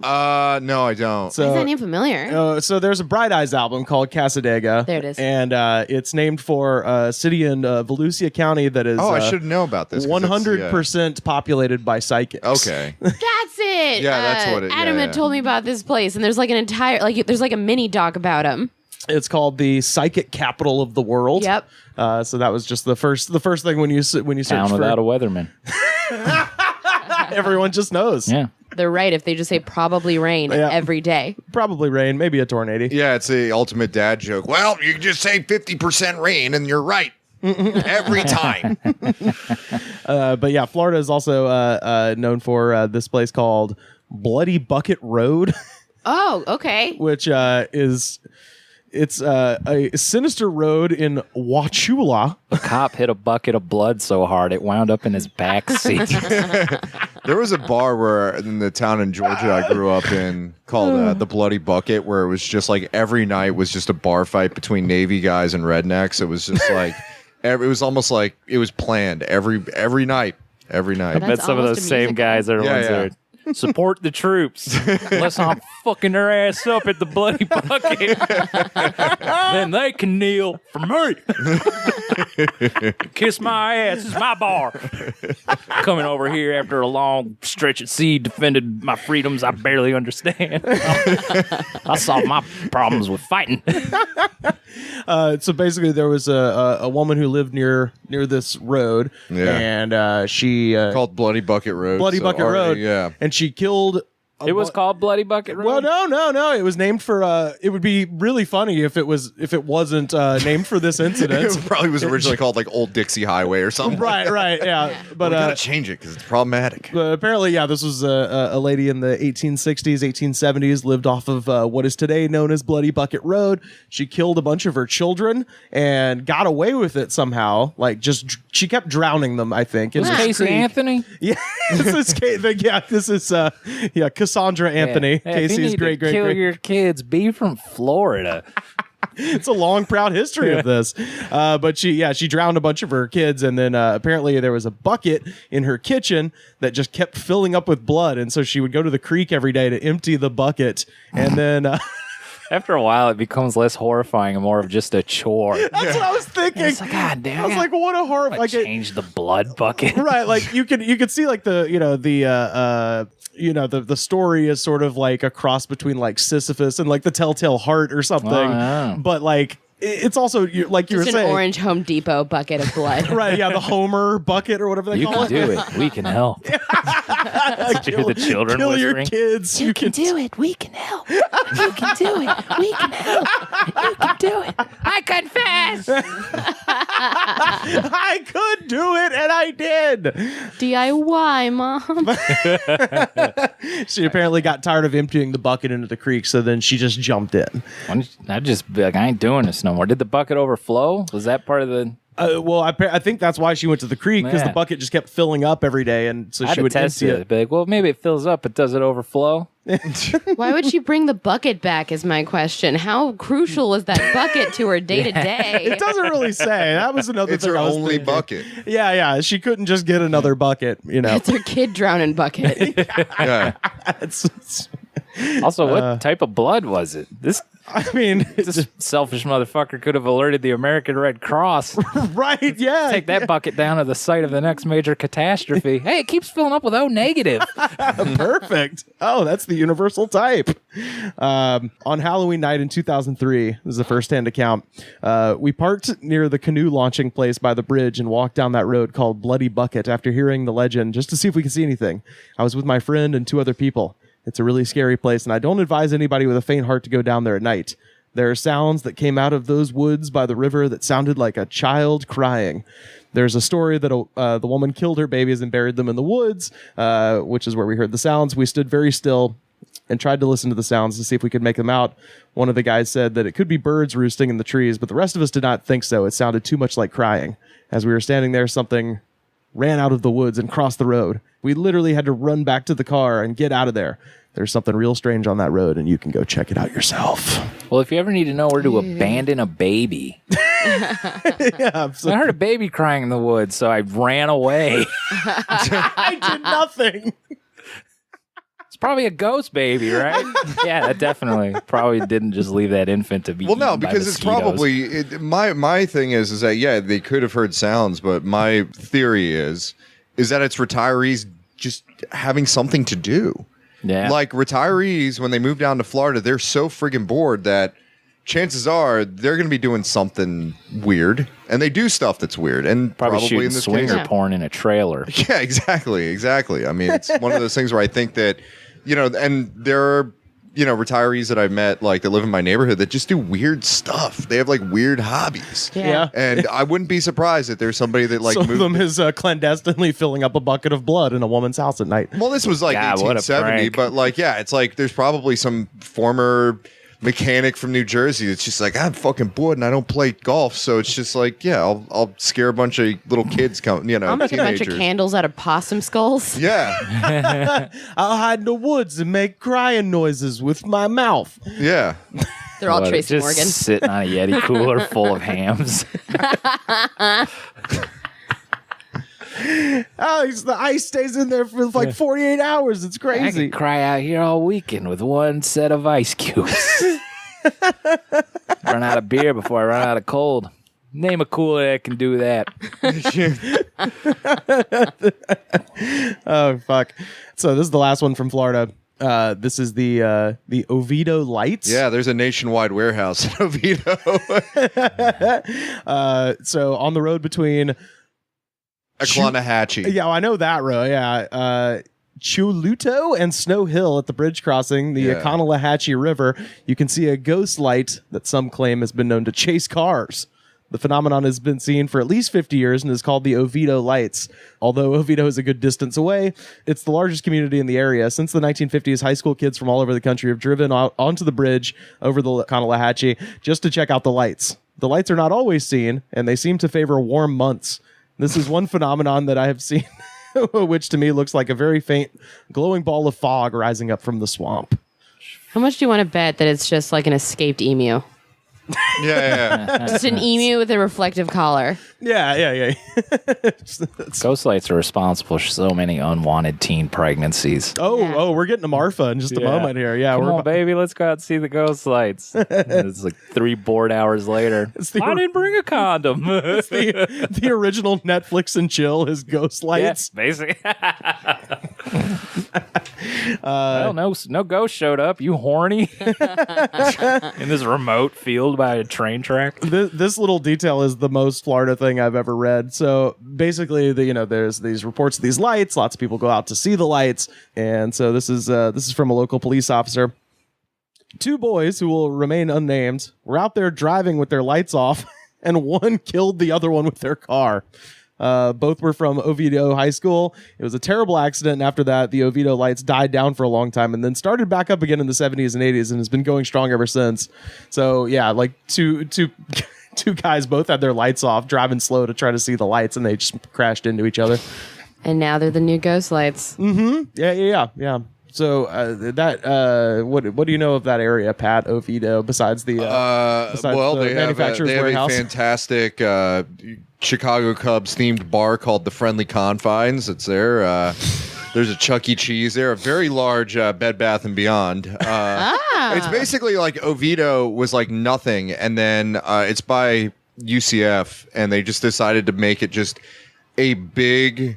No, I don't. Why is that name familiar? So there's a Bright Eyes album called Cassadaga. There it is. And it's named for a city in Volusia County that is I should know about this. 100% populated by psychics. Okay. That's it. Yeah, that's what it- Adam yeah, had told me about this place, and there's like an entire there's like a mini doc about him. It's called the psychic capital of the world. Yep. So that was just the first thing when you search town for without a weatherman. everyone just knows. Yeah. They're right if they just say probably rain every day. Probably rain, maybe a tornado. Yeah, it's the ultimate dad joke. Well, you can just say 50% rain and you're right. Every time. But yeah, Florida is also known for this place called Bloody Bucket Road. Oh, okay. Which it's a sinister road in Wauchula. A cop hit a bucket of blood so hard it wound up in his back seat. There was a bar where in the town in Georgia I grew up in called the Bloody Bucket, where it was just like every night was just a bar fight between Navy guys and rednecks. It was just like it was almost like it was planned every night. Every night. I bet some of those same guys are the ones that are support the troops. Unless I'm fucking their ass up at the Bloody Bucket, then they can kneel for me. Kiss my ass. It's my bar. Coming over here after a long stretch at sea, defended my freedoms I barely understand. I solved my problems with fighting. So basically, there was a woman who lived near this road, and she called Bloody Bucket Road. Bloody Bucket Road, yeah. And she killed. It was called Bloody Bucket Road? Well, no. It was named for. It would be really funny if it wasn't named for this incident. It probably was originally called like Old Dixie Highway or something. Right, yeah. But we gotta change it because it's problematic. But apparently, yeah, this was a lady in the 1860s, 1870s, lived off of what is today known as Bloody Bucket Road. She killed a bunch of her children and got away with it somehow. Like, she kept drowning them, I think. Was Casey Anthony? Yeah, this is Cassandra Anthony, Casey's great. Kill your kids. Be from Florida. It's a long, proud history of this. But she drowned a bunch of her kids, and then apparently there was a bucket in her kitchen that just kept filling up with blood, and so she would go to the creek every day to empty the bucket, and then. After a while, it becomes less horrifying and more of just a chore. That's what I was thinking. It's like, God damn. I was like, what a horror! Like, change the blood bucket, right? Like you could see like the story is sort of like a cross between like Sisyphus and like the Telltale Heart or something. Oh, yeah. But like it's also like you were saying, an orange Home Depot bucket of blood. Right? Yeah, the Homer bucket or whatever they call it. You can do it. We can help. Kill the children. Kill whispering. Your kids. You can do it. We can help. You can do it. We can help. You can do it. I confess. I could do it, and I did. DIY, Mom. She apparently got tired of emptying the bucket into the creek, so then she just jumped in. I'd just be like, I ain't doing this no more. Did the bucket overflow? Was that part of the... Well, I think that's why she went to the creek, because the bucket just kept filling up every day, and so she would test empty it. Be like, well, maybe it fills up, but does it overflow? Why would she bring the bucket back is my question. How crucial was that bucket to her day to day? It doesn't really say. That was another it's thing her I was only thinking. bucket. Yeah. She couldn't just get another bucket, It's her kid drowning bucket. Yeah. Also, what type of blood was it? This selfish motherfucker could have alerted the American Red Cross. Right, yeah. Take that bucket down to the site of the next major catastrophe. Hey, it keeps filling up with O negative. Perfect. Oh, that's the universal type. On Halloween night in 2003, this is a first-hand account, we parked near the canoe launching place by the bridge and walked down that road called Bloody Bucket after hearing the legend just to see if we could see anything. I was with my friend and 2 other people. It's a really scary place, and I don't advise anybody with a faint heart to go down there at night. There are sounds that came out of those woods by the river that sounded like a child crying. There's a story that the woman killed her babies and buried them in the woods, which is where we heard the sounds. We stood very still and tried to listen to the sounds to see if we could make them out. One of the guys said that it could be birds roosting in the trees, but the rest of us did not think so. It sounded too much like crying. As we were standing there, something ran out of the woods and crossed the road. We literally had to run back to the car and get out of there. There's something real strange on that road, and you can go check it out yourself. Well, if you ever need to know where to abandon a baby. I heard a baby crying in the woods, so I ran away. I did nothing. It's probably a ghost baby, right? Yeah, that definitely probably didn't just leave that infant to be eaten by because it's mosquitoes. probably my thing is that they could have heard sounds, but my theory is that it's retirees just having something to do. Yeah. Like retirees, when they move down to Florida, they're so friggin' bored that chances are they're going to be doing something weird, and they do stuff that's weird, and probably in this swinger case, porn in a trailer. Yeah, exactly. I mean, it's one of those things where I think that, and there are retirees that I've met, like that live in my neighborhood, that just do weird stuff. They have like weird hobbies. Yeah. And I wouldn't be surprised that there's somebody that like Some of moved. them is clandestinely filling up a bucket of blood in a woman's house at night. Well, this was like God, what a 1870, prank. but like, yeah, it's like there's probably some former mechanic from New Jersey that's just like, I'm fucking bored and I don't play golf, so it's just like, yeah, I'll scare a bunch of little kids, I'll make a bunch of teenagers. candles out of possum skulls. Yeah, I'll hide in the woods and make crying noises with my mouth. yeah. They're all What, Tracy just Morgan. sitting on a Yeti cooler full of hams. Oh, the ice stays in there for like 48 hours. It's I crazy. could cry out here all weekend with one set of ice cubes. Run out of beer before I run out of cold. Name a cooler that can do that. Oh, fuck. So this is the last one from Florida. This is the Oviedo Lights. Yeah, there's a nationwide warehouse in Oviedo. So on the road between Aklanahatchee. Yeah, I know that road. Yeah. Chuluto and Snow Hill at the bridge crossing the Akonelahatchee River, you can see a ghost light that some claim has been known to chase cars. The phenomenon has been seen for at least 50 years and is called the Oviedo Lights. Although Oviedo is a good distance away, it's the largest community in the area. Since the 1950s, high school kids from all over the country have driven out onto the bridge over the Akonelahatchee just to check out the lights. The lights are not always seen, and they seem to favor warm months. This is one phenomenon that I have seen, which to me looks like a very faint glowing ball of fog rising up from the swamp. How much do you want to bet that it's just like an escaped emu? Yeah. Just an emu with a reflective collar. Yeah. Ghost lights are responsible for so many unwanted teen pregnancies. Oh, we're getting to Marfa in just a moment here. Yeah, Come we're on, baby, let's go out and see the ghost lights. It's like 3 bored hours later. I didn't bring a condom. It's the original Netflix and chill is Ghost Lights. Yeah, basically. Well, no ghost showed up. You horny? In this remote field by a train track. This little detail is the most Florida thing I've ever read. So basically, there's these reports of these lights. Lots of people go out to see the lights, and so this is from a local police officer. 2 boys who will remain unnamed were out there driving with their lights off, and one killed the other one with their car. Both were from Oviedo High School. It was a terrible accident, and after that, the Oviedo Lights died down for a long time and then started back up again in the 70s and 80s and has been going strong ever since. So, yeah, like two guys both had their lights off, driving slow to try to see the lights, and they just crashed into each other. And now they're the new ghost lights. Mm-hmm. Yeah. So what do you know of that area, Pat? Oviedo, besides the They manufacturer's have warehouse? a fantastic Chicago Cubs themed bar called the Friendly Confines. It's there. There's a Chuck E. Cheese there, a very large Bed Bath & Beyond. It's basically like Oviedo was like nothing, and then it's by UCF, and they just decided to make it just a big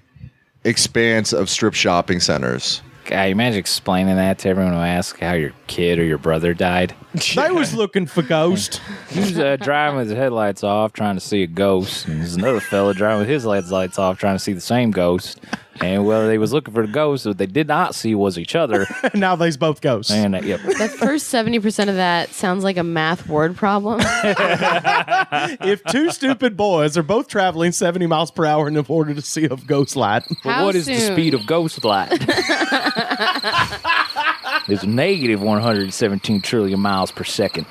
expanse of strip shopping centers. God, imagine explaining that to everyone who asks how your kid or your brother died. I was looking for ghost. He was driving with his headlights off, trying to see a ghost. And there's another fella driving with his headlights off, trying to see the same ghost. And well, they was looking for the ghost, what they did not see was each other. Now they's both ghosts. And yep. The first 70% of that sounds like a math word problem. If 2 stupid boys are both traveling 70 miles per hour in order to see a ghost light. But what is the speed of ghost light? It's negative 117 trillion miles per second.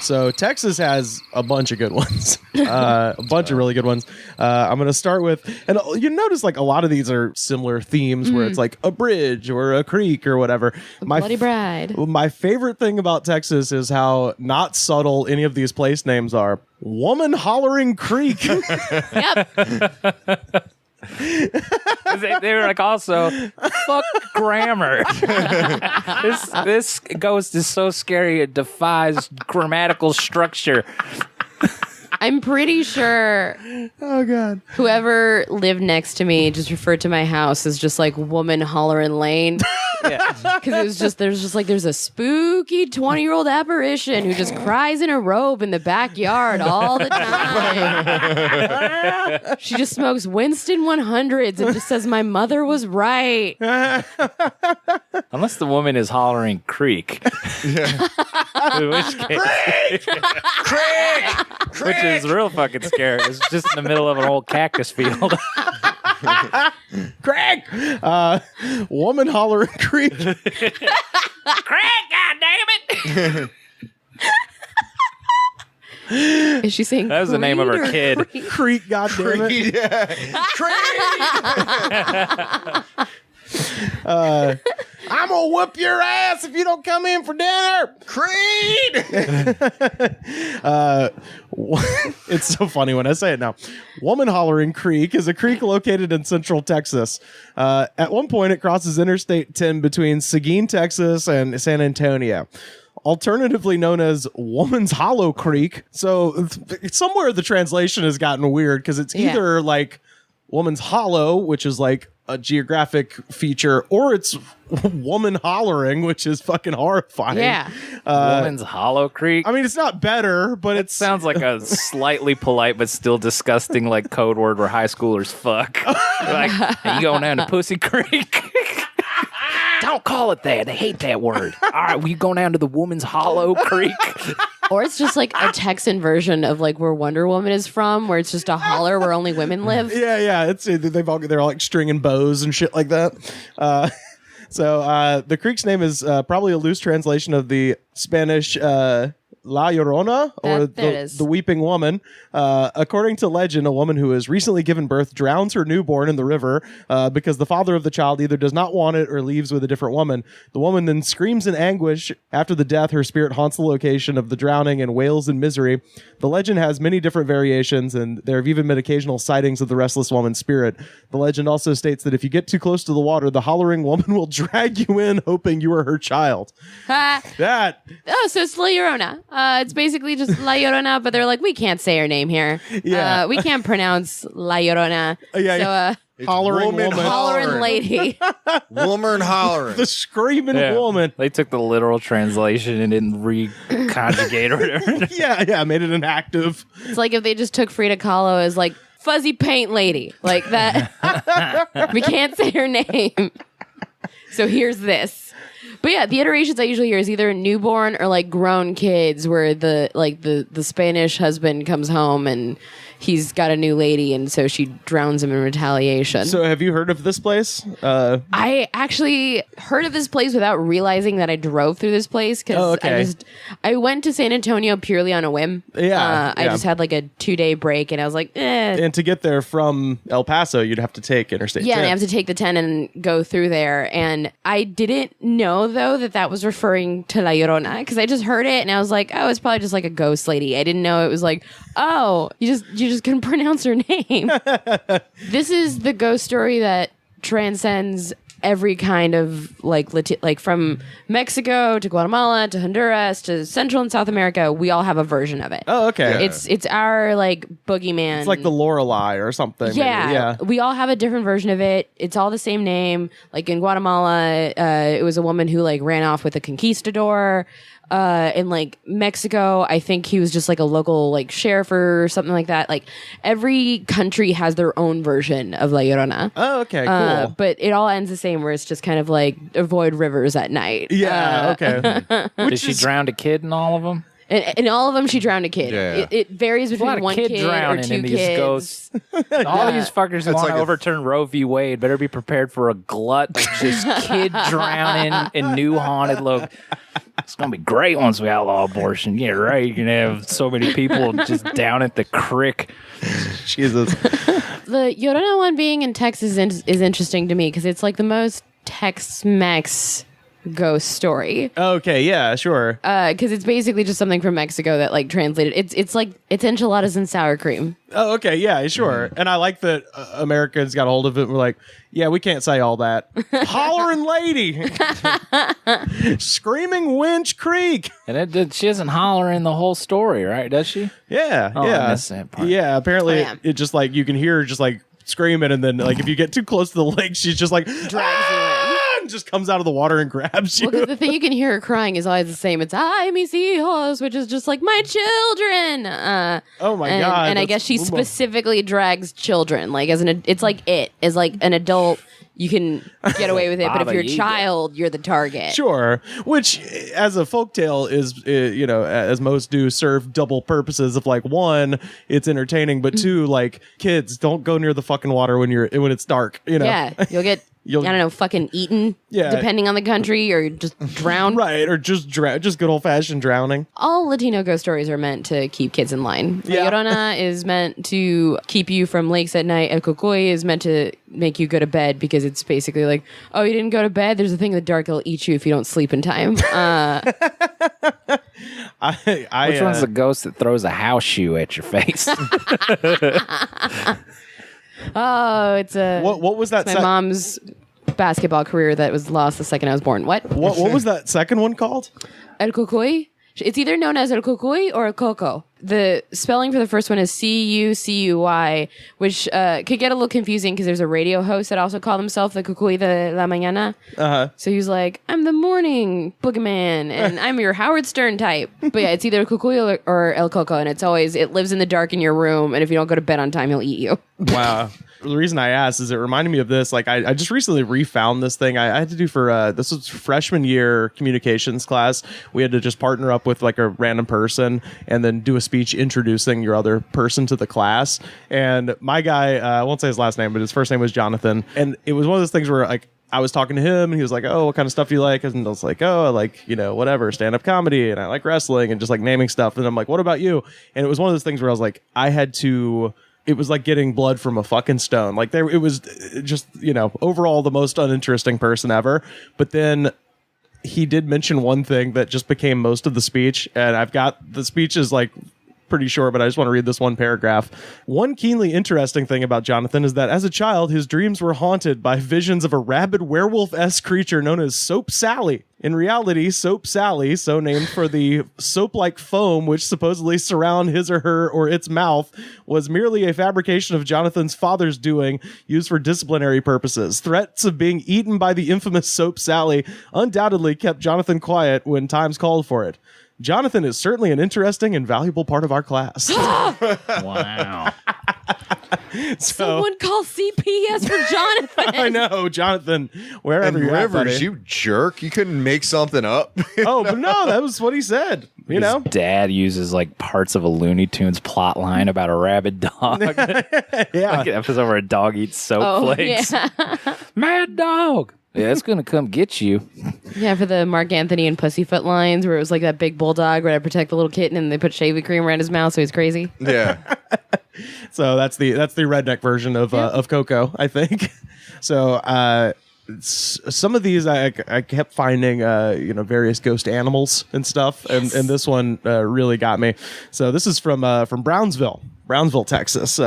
So Texas has a bunch of good ones, a bunch of really good ones. I'm going to start with, and you notice like a lot of these are similar themes where it's like a bridge or a creek or whatever. Bloody Bride. My favorite thing about Texas is how not subtle any of these place names are. Woman Hollering Creek. Yep. They were like, also, fuck grammar. This ghost is so scary it defies grammatical structure. I'm pretty sure Oh God. whoever lived next to me just referred to my house as just like Woman Hollering Lane. Because it was just there's a spooky 20-year-old apparition who just cries in a robe in the backyard all the time. She just smokes Winston 100s and just says my mother was right. Unless the woman is hollering creek. In which case, which is real fucking scary. It's just in the middle of an old cactus field. Craig! Woman Hollering Creek. Craig, goddammit! Is she saying That was the name of her Creed or kid. Creek? Creek, goddammit. I'm gonna whoop your ass if you don't come in for dinner. Creed! It's so funny when I say it now. Woman Hollering Creek is a creek located in central Texas. At one point, it crosses Interstate 10 between Seguin, Texas, and San Antonio. Alternatively known as Woman's Hollow Creek. So somewhere the translation has gotten weird because it's either like Woman's Hollow, which is like a geographic feature, or it's Woman Hollering, which is fucking horrifying. Yeah. Woman's Hollow Creek. I mean, it's not better, but it sounds like a slightly polite but still disgusting like code word where high schoolers fuck. Like, hey, you going down to Pussy Creek? Don't call it that. They hate that word. All right, well, you going down to the Woman's Hollow Creek? Or it's just like a Texan version of like where Wonder Woman is from, where it's just a holler where only women live. Yeah. They're all like stringing bows and shit like that. So the creek's name is probably a loose translation of the Spanish La Llorona, or the Weeping Woman. According to legend, a woman who has recently given birth drowns her newborn in the river because the father of the child either does not want it or leaves with a different woman. The woman then screams in anguish. After the death, her spirit haunts the location of the drowning and wails in misery. The legend has many different variations, and there have even been occasional sightings of the restless woman's spirit. The legend also states that if you get too close to the water, the hollering woman will drag you in, hoping you are her child. Oh, so it's La Llorona. It's basically just La Llorona, but they're like, we can't say her name here. Yeah. We can't pronounce La Llorona. Hollering woman. Hollering lady. Woman hollering. The screaming woman. They took the literal translation and didn't reconjugate or whatever. Yeah, made it an active. It's like if they just took Frida Kahlo as like fuzzy paint lady. Like that. We can't say her name. So here's this. But yeah, the iterations I usually hear is either newborn or like grown kids where the Spanish husband comes home and he's got a new lady and so she drowns him in retaliation. So have you heard of this place? I actually heard of this place without realizing that I drove through this place because I went to San Antonio purely on a whim. I just had like a 2-day break and I was like, And to get there from El Paso, you'd have to take Interstate 10. Yeah, and I have to take the 10 and go through there. And I didn't know, though, that was referring to La Llorona because I just heard it and I was like, oh, it's probably just like a ghost lady. I didn't know it was like, oh, you just couldn't pronounce her name. This is the ghost story that transcends every kind of like from Mexico to Guatemala to Honduras to Central and South America. We all have a version of it. Oh, okay. Yeah. It's our like boogeyman. It's like the Lorelei or something. Yeah. We all have a different version of it. It's all the same name. Like in Guatemala, it was a woman who like ran off with a conquistador. In like Mexico, I think he was just like a local like sheriff or something like that. Like every country has their own version of La Llorona. Oh, okay, cool. But it all ends the same, where it's just kind of like avoid rivers at night. Yeah, okay. Did she drown a kid in all of them? In all of them, she drowned a kid. Yeah. It varies between one kid or two in these kids. ghosts. All these fuckers want to overturn Roe v. Wade. Better be prepared for a glut of just kid drowning in new haunted It's gonna be great once we outlaw abortion. Yeah, right. You're gonna have so many people just down at the crick. Jesus. The Llorona one being in Texas is interesting to me because it's like the most Tex-Mex ghost story. Okay, yeah, sure. Because it's basically just something from Mexico that like translated. It's enchiladas and sour cream. Oh, okay, yeah, sure. And I like that Americans got a hold of it and were like, yeah, we can't say all that. Hollering lady. Screaming Winch Creek. And she isn't hollering the whole story, right? Does she? Yeah, Oh, yeah. I missed that part. Yeah, apparently yeah. it just like, you can hear her just like screaming, and then like if you get too close to the lake, she's just like, Drags you in. and just comes out of the water and grabs you. Well, because the thing you can hear her crying is always the same. It's "I me seahorse," which is just like my children. Oh my God, And I that's- guess she specifically drags children. Like it's like as like an adult, you can get away with it, but if Baba you're a Yaga. child, you're the target. Sure, which as a folktale is, as most do, serve double purposes of like, one, it's entertaining, but two, like, kids, don't go near the fucking water when it's dark. Yeah, you'll get. I don't know, fucking eaten, Yeah. depending on the country, or just drowned. Right, or just just good old fashioned drowning. All Latino ghost stories are meant to keep kids in line. Yeah. La Llorona is meant to keep you from lakes at night. El Cocoy is meant to make you go to bed because it's basically like, oh, you didn't go to bed? There's a thing in the dark that'll eat you if you don't sleep in time. Which one's the ghost that throws a house shoe at your face? Oh, it's a... What was that? my mom's basketball career that was lost the second I was born. What was that second one called? El Cocoy? It's either known as El Cocoy or El Coco. The spelling for the first one is C-U-C-U-Y, which could get a little confusing because there's a radio host that also called himself the Cocoy de la Mañana. Uh-huh. So he was like, I'm the morning boogeyman, and I'm your Howard Stern type. But yeah, it's either El Cocoy or El Coco, and it lives in the dark in your room, and if you don't go to bed on time, he'll eat you. Wow. The reason I asked is it reminded me of this. Like, I just recently refound this thing I had to do for, this was freshman year communications class. We had to just partner up with like a random person and then do a speech introducing your other person to the class. And my guy, I won't say his last name, but his first name was Jonathan. And it was one of those things where like, I was talking to him and he was like, oh, what kind of stuff do you like? And I was like, oh, I like, whatever, stand-up comedy, and I like wrestling, and just like naming stuff. And I'm like, what about you? And it was one of those things where I was like, it was like getting blood from a fucking stone. Like it was just, overall the most uninteresting person ever. But then he did mention one thing that just became most of the speech. And I've got the speech is like pretty short, but I just want to read this one paragraph. One keenly interesting thing about Jonathan is that as a child, his dreams were haunted by visions of a rabid werewolf-esque creature known as Soap Sally. In reality, Soap Sally, so named for the soap-like foam which supposedly surround his or her or its mouth, was merely a fabrication of Jonathan's father's doing, used for disciplinary purposes. Threats of being eaten by the infamous Soap Sally undoubtedly kept Jonathan quiet when times called for it. Jonathan is certainly an interesting and valuable part of our class. Wow. Someone call CPS for Jonathan. I know, Jonathan, wherever And you're at, buddy. Rivers, you jerk. You couldn't make something up. Oh, but no, that was what he said. You know? His dad uses like parts of a Looney Tunes plot line about a rabid dog. Yeah. Like an episode where a dog eats soap flakes. Yeah. Mad dog. Yeah, it's going to come get you. Yeah, for the Mark Anthony and Pussyfoot lines where it was like that big bulldog where I protect the little kitten and they put shaving cream around his mouth so he's crazy. Yeah. So that's the redneck version of Coco, I think. So some of these I kept finding various ghost animals and stuff, and this one really got me. So this is from Brownsville, Texas.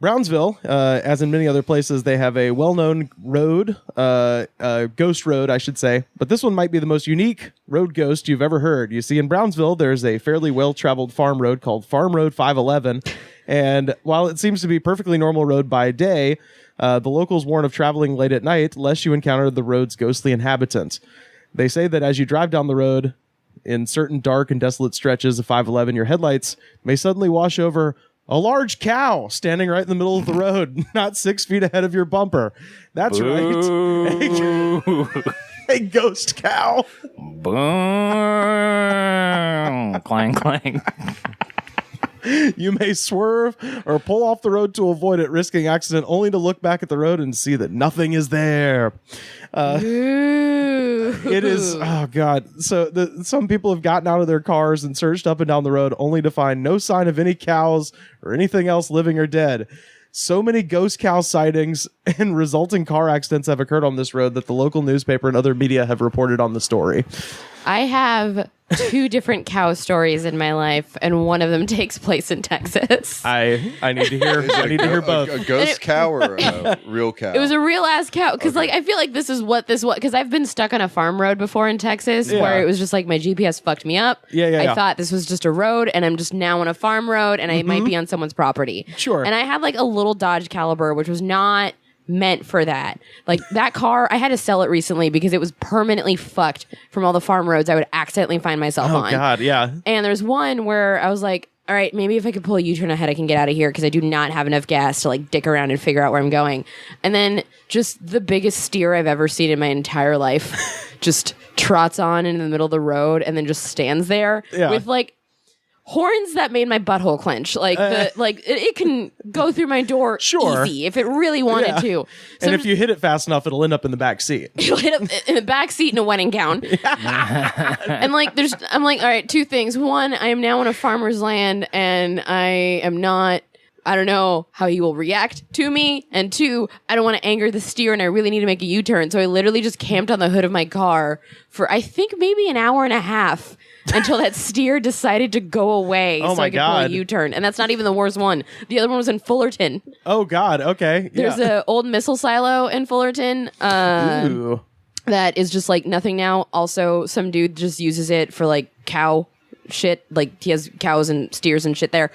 Brownsville, as in many other places, they have a well-known road, ghost road, I should say. But this one might be the most unique road ghost you've ever heard. You see, in Brownsville, there's a fairly well-traveled farm road called Farm Road 511. And while it seems to be a perfectly normal road by day, the locals warn of traveling late at night, lest you encounter the road's ghostly inhabitants. They say that as you drive down the road, in certain dark and desolate stretches of 511, your headlights may suddenly wash over a large cow standing right in the middle of the road, not 6 feet ahead of your bumper. That's right. A ghost cow. Boom. Clang, clang. You may swerve or pull off the road to avoid it, risking accident only to look back at the road and see that nothing is there. Ooh. It is, oh God. So some people have gotten out of their cars and searched up and down the road only to find no sign of any cows or anything else living or dead. So many ghost cow sightings and resulting car accidents have occurred on this road that the local newspaper and other media have reported on the story. I have 2 different cow stories in my life, and one of them takes place in Texas. I need to hear. I need to hear both. A ghost cow or a real cow? It was a real ass cow because, like, I feel like this is what this was because I've been stuck on a farm road before in Texas where it was just like my GPS fucked me up. I thought this was just a road, and I'm just now on a farm road, and I might be on someone's property. Sure. And I had like a little Dodge Caliber, which was not meant for that. Like that car, I had to sell it recently because it was permanently fucked from all the farm roads I would accidentally find myself on. Oh God, yeah. And there's one where I was like, all right, maybe if I could pull a U-turn ahead, I can get out of here because I do not have enough gas to like dick around and figure out where I'm going. And then just the biggest steer I've ever seen in my entire life just trots on in the middle of the road and then just stands there with like horns that made my butthole clench. Like it can go through my door easy if it really wanted to. So and if you hit it fast enough, it'll end up in the back seat. It'll hit up in the back seat in a wedding gown. And like I'm like, all right, 2 things. One, I am now on a farmer's land and I don't know how he will react to me. And 2, I don't want to anger the steer and I really need to make a U-turn. So I literally just camped on the hood of my car for I think maybe an hour and a half until that steer decided to go away so I could pull a U-turn. And that's not even the worst one. The other one was in Fullerton. Oh God, okay. There's an old missile silo in Fullerton. Ooh. That is just like nothing now. Also, some dude just uses it for like cow shit. Like he has cows and steers and shit there.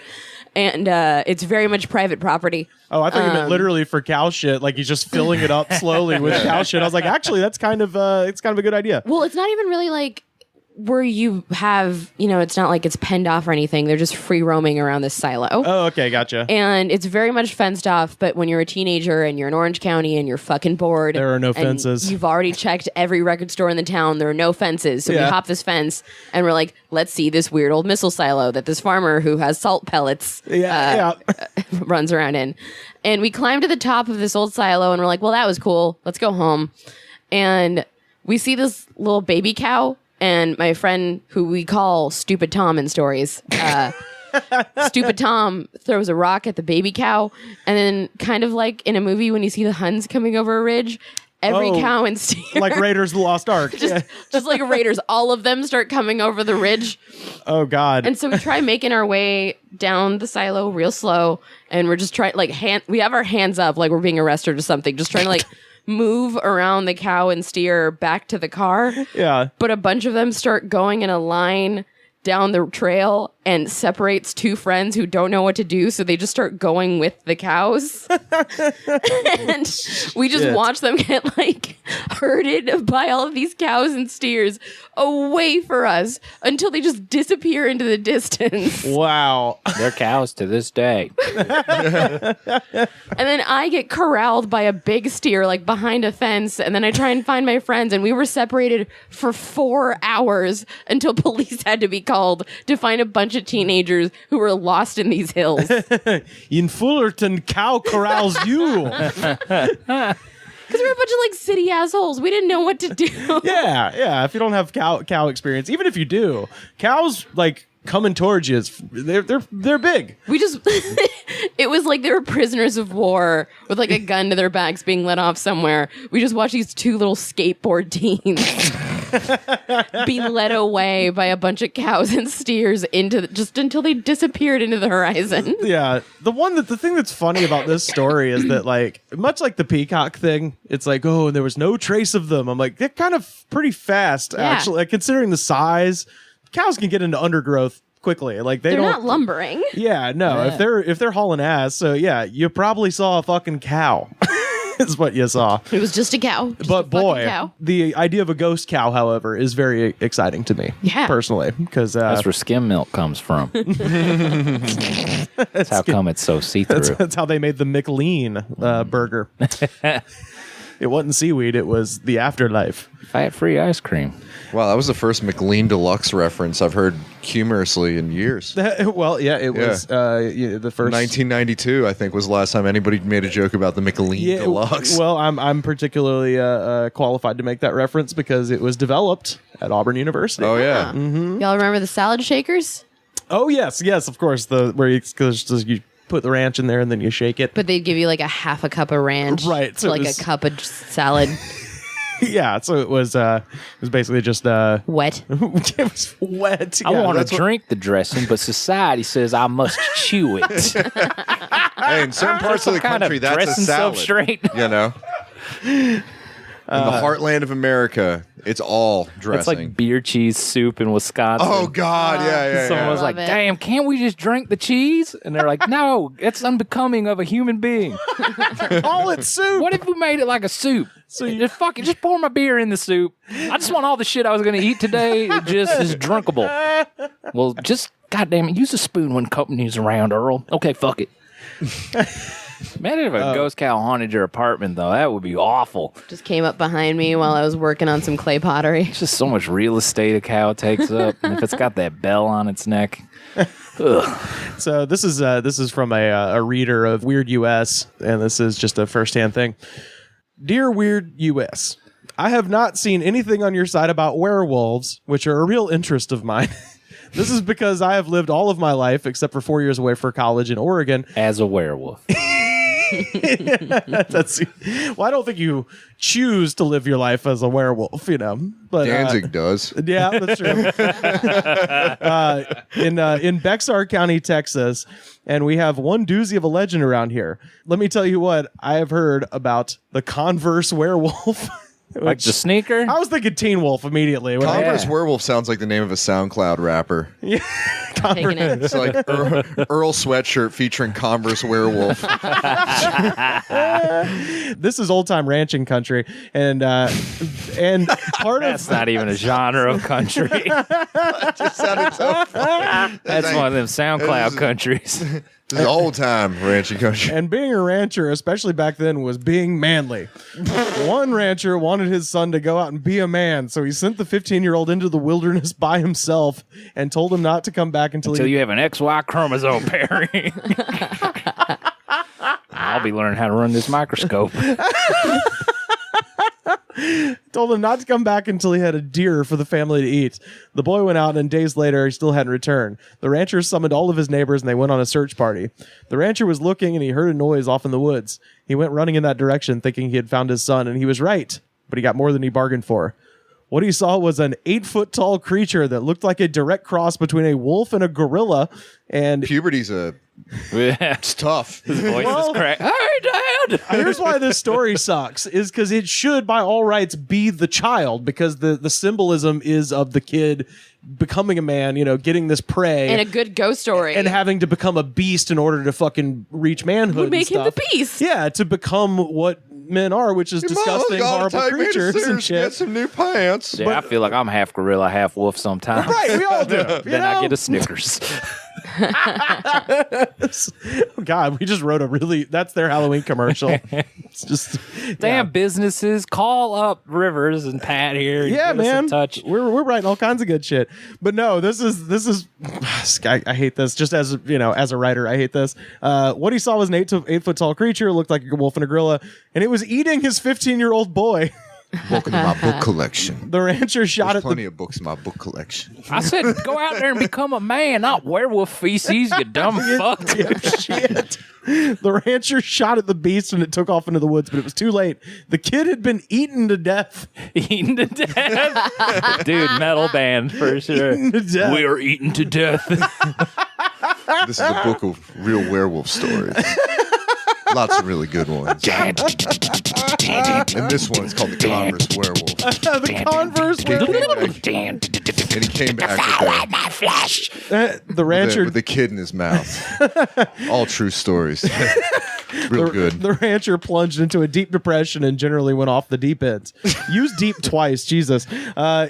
And it's very much private property. Oh, I thought you meant literally for cow shit. Like he's just filling it up slowly with cow shit. I was like, actually, that's kind of a good idea. Well, it's not even really like where you have, it's not like it's penned off or anything. They're just free roaming around this silo. Oh, okay, gotcha. And it's very much fenced off, but when you're a teenager and you're in Orange County and you're fucking bored. There are no fences. You've already checked every record store in the town. There are no fences. So we hop this fence and we're like, let's see this weird old missile silo that this farmer who has salt pellets runs around in. And we climb to the top of this old silo and we're like, well, that was cool. Let's go home. And we see this little baby cow. And my friend, who we call Stupid Tom in stories, Stupid Tom throws a rock at the baby cow. And then kind of like in a movie when you see the Huns coming over a ridge, every cow and steer. Like Raiders of the Lost Ark. just like Raiders. All of them start coming over the ridge. Oh, God. And so we try making our way down the silo real slow. And we're just trying, like, we have our hands up like we're being arrested or something. Just trying to, like, move around the cow and steer back to the car. Yeah. But a bunch of them start going in a line down the trail and separates 2 friends who don't know what to do, so they just start going with the cows. And we just watch them get like herded by all of these cows and steers away for us until they just disappear into the distance. Wow. They're cows to this day. And then I get corralled by a big steer like behind a fence, and then I try and find my friends, and we were separated for 4 hours until police had to be called to find a bunch of teenagers who were lost in these hills. In Fullerton, cow corrals you. Because we're a bunch of like city assholes. We didn't know what to do. Yeah. If you don't have cow experience, even if you do, cows like coming towards you. They're big. We just it was like they were prisoners of war with like a gun to their backs being let off somewhere. We just watched these 2 little skateboard teens be led away by a bunch of cows and steers just until they disappeared into the horizon. Yeah. The thing that's funny about this story is that, like, much like the peacock thing, it's like, oh, there was no trace of them. I'm like, they're kind of pretty fast, actually. Like, considering the size, cows can get into undergrowth quickly. Like they're not lumbering. Yeah, no. Yeah. If they're hauling ass, so yeah, you probably saw a fucking cow. Is what you saw. It was just a cow. But boy, the idea of a ghost cow, however, is very exciting to me. Yeah. Personally, because that's where skim milk comes from. That's how come it's so see-through. That's how they made the McLean burger. It wasn't seaweed; it was the afterlife. Fat-free ice cream. Wow, that was the first McLean Deluxe reference I've heard humorously in years. Well, yeah, it was the first 1992. I think was the last time anybody made a joke about the Michelin Deluxe. Well, I'm particularly qualified to make that reference because it was developed at Auburn University. Oh yeah. Mm-hmm. Y'all remember the salad shakers? Oh yes, of course. Where you put the ranch in there and then you shake it. But they'd give you like a half a cup of ranch, right? So like a cup of salad. Yeah, so it was basically just wet. It was wet. I Yeah, want to drink the dressing, but society says I must chew it. Hey, in certain parts of the country, that's a dressing salad. substrate. You know, in the heartland of America, it's all dressing. It's like beer cheese soup in Wisconsin. Oh God, yeah. Someone was like, Love it. "Damn, can't we just drink the cheese?" And they're like, "No, it's unbecoming of a human being. Call it soup. What if we made it like a soup? So you just pour my beer in the soup. I just want all the shit I was going to eat today just is drinkable. Well, just goddamn it, use a spoon when company's around, Earl. Okay, fuck it." Imagine if a ghost cow haunted your apartment, though. That would be awful. Just came up behind me while I was working on some clay pottery. It's just so much real estate a cow takes up. And if it's got that bell on its neck. Ugh. So this is from a reader of Weird US, and this is just a firsthand thing. Dear Weird US, I have not seen anything on your site about werewolves, which are a real interest of mine. This is because I have lived all of my life, except for 4 years away for college in Oregon. As a werewolf. Well, I don't think you choose to live your life as a werewolf, you know. But Danzig does. Yeah, that's true. In Bexar County, Texas, and we have one doozy of a legend around here. Let me tell you what I have heard about the Converse werewolf. Like the sneaker? I was thinking Teen Wolf immediately. Converse Werewolf sounds like the name of a SoundCloud rapper. Yeah. Taking it. It's like Earl sweatshirt featuring Converse Werewolf. This is old time ranching country, and part That's not even a genre of country. That just sounded so funny. That's one of them SoundCloud countries. This is old time ranching country. And being a rancher, especially back then, was being manly. One rancher wanted his son to go out and be a man, so he sent the 15-year-old into the wilderness by himself and told him not to come back until you have an XY chromosome pairing. I'll be learning how to run this microscope. Told him not to come back until he had a deer for the family to eat. The boy went out, and days later, he still hadn't returned. The rancher summoned all of his neighbors, and they went on a search party. The rancher was looking, and he heard a noise off in the woods. He went running in that direction, thinking he had found his son, and he was right, but he got more than he bargained for. What he saw was an 8-foot-tall creature that looked like a direct cross between a wolf and a gorilla. And puberty's it's tough. His voice is cracked. Hey, Dad! Here's why this story sucks, is because it should, by all rights, be the child, because the symbolism is of the kid becoming a man, you know, getting this prey. And a good ghost story. And having to become a beast in order to fucking reach manhood. Would make and him the stuff. beast. Yeah, to become what men are, which is disgusting, horrible creatures and shit. Get some new pants. Yeah, I feel like I'm half gorilla, half wolf sometimes. Right, we all do. Then I get a Snickers. God, we just wrote that's their Halloween commercial. It's just damn businesses, call up Rivers and Pat here. Yeah, man. Touch. We're writing all kinds of good shit. But no, this is I hate this. Just as you know, as a writer, I hate this. What he saw was an 8-foot tall creature, looked like a wolf and a gorilla, and it was eating his 15-year-old boy. Welcome to my book collection. The rancher shot There's at plenty of books in my book collection. I said, go out there and become a man, not werewolf feces, you dumb fuck. Shit. The rancher shot at the beast and it took off into the woods, but it was too late. The kid had been eaten to death. Eaten to death? Dude, metal band for sure. We are eaten to death. This is a book of real werewolf stories. Lots of really good ones. And this one is called The Converse Werewolf. The Converse Werewolf. And he came back with my flesh. The rancher with a kid in his mouth. All true stories. Real good. The rancher plunged into a deep depression and generally went off the deep end. Use deep twice, Jesus.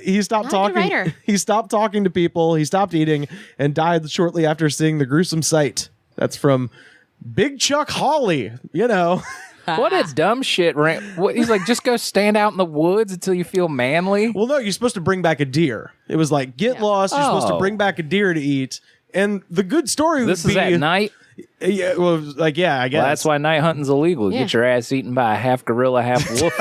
He stopped talking. He stopped talking to people. He stopped eating and died shortly after seeing the gruesome sight. That's from Big Chuck Hawley. You know. What a dumb shit rant. He's like, just go stand out in the woods until you feel manly. Well, no, you're supposed to bring back a deer. It was like, get lost. You're supposed to bring back a deer to eat. And the good story This would be... is at night? Yeah, well, like, yeah, I guess. Well, that's why night hunting's illegal. Yeah. Get your ass eaten by a half gorilla, half wolf.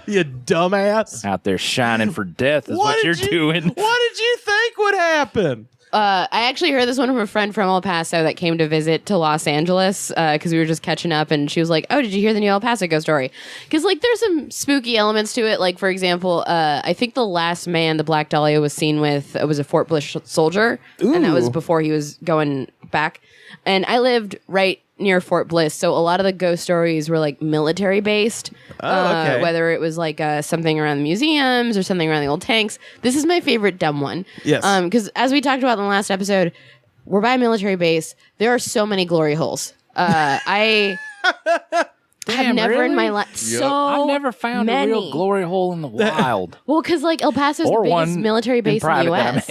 You dumbass. Out there shining for death is what you're doing. What did you think would happen? I actually heard this one from a friend from El Paso that came to visit to Los Angeles because we were just catching up, and she was like, "Oh, did you hear the new El Paso ghost story?" Because like there's some spooky elements to it. Like for example, I think the last man the Black Dahlia was seen with was a Fort Bliss soldier, and that was before he was going back. And I lived right near Fort Bliss, so a lot of the ghost stories were like military based. Okay. Whether it was like something around the museums or something around the old tanks. This is my favorite dumb one. Yes. Because as we talked about in the last episode, we're by a military base. There are so many glory holes. I have never in my life I've never found many. a real glory hole in the wild. Well, because like El Paso is the Or biggest one military base in the private U.S.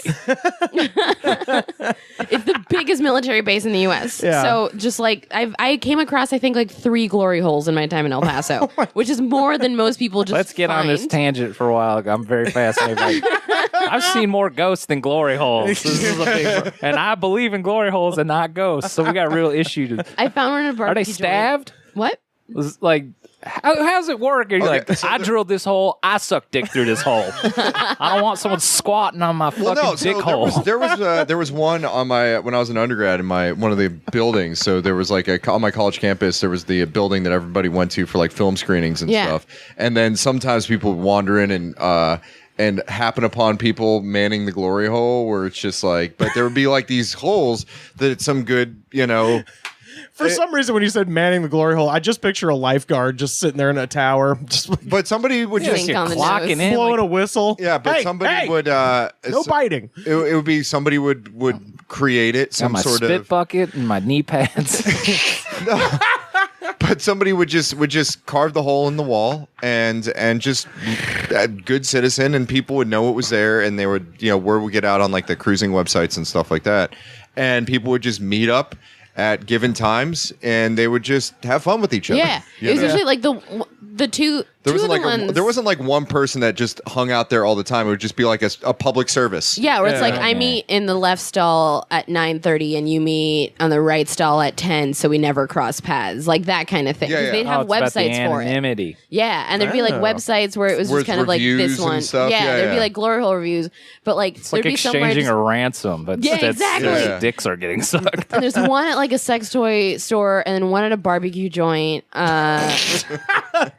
It's the biggest military base in the U.S. Yeah. So just like I came across, I think like 3 glory holes in my time in El Paso, which is more than most people just. Let's get on this find. tangent for a while. I'm very fascinated. I've seen more ghosts than glory holes. This is a big, and I believe in glory holes and not ghosts. So we got a real issue. I found one in a barbecue. Are they joint. stabbed? What? Was like, how's it work? Are you Okay, like, I drilled this hole, I suck dick through this hole. I don't want someone squatting on my fucking dick hole. There was one on my when I was an undergrad in one of the buildings. So there was like on my college campus, there was the building that everybody went to for like film screenings and stuff. And then sometimes people would wander in and happen upon people manning the glory hole, where it's just like, but there would be like these holes that it's some good, For some reason, when you said manning the glory hole, I just picture a lifeguard just sitting there in a tower, but somebody would just on the clocking nose. in, blowing like, a whistle. yeah, but Hey, somebody hey, would no biting. It would be somebody would create it, got some my sort spit of bucket and my knee pads. but somebody would just carve the hole in the wall and just a good citizen, and people would know it was there, and they would word would get out on like the cruising websites and stuff like that, and people would just meet up at given times, and they would just have fun with each other. Yeah, it was usually like the two. There two wasn't of the like ones. there wasn't like one person that just hung out there all the time. It would just be like a public service. Yeah, where it's like I meet in the left stall at 9:30 and you meet on the right stall at 10, so we never cross paths, like that kind of thing. Yeah, 'Cause yeah. they'd have it's about the websites for it. anonymity. Yeah, and there'd be like websites where it was Where just it's kind of like reviews this and one. stuff. Yeah, Yeah, there'd be yeah. like glory hole reviews, but like It's there'd like be somewhere exchanging just, a ransom, but Yeah, exactly. Yeah. dicks are getting sucked. and there's one at like a sex toy store and then one at a barbecue joint.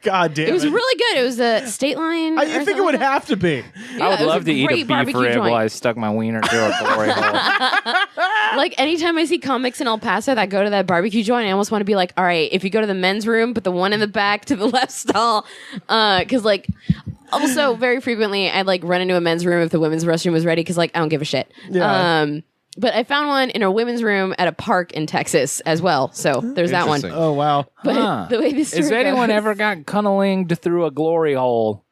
God damn It was really good. It was a State Line. I think it would have to be. I would it was love a to eat a great beef barbecue rib joint. while I stuck my wiener through a glory hole. Like anytime I see comics in El Paso that go to that barbecue joint, I almost want to be like, all right, if you go to the men's room, put the one in the back to the left stall, because like. Also, very frequently, I'd like run into a men's room if the women's restroom was ready because like I don't give a shit. Yeah. But I found one in a women's room at a park in Texas as well. So there's that one. Interesting. Oh, wow. But the way this Has story anyone goes- ever got cunnelinged through a glory hole?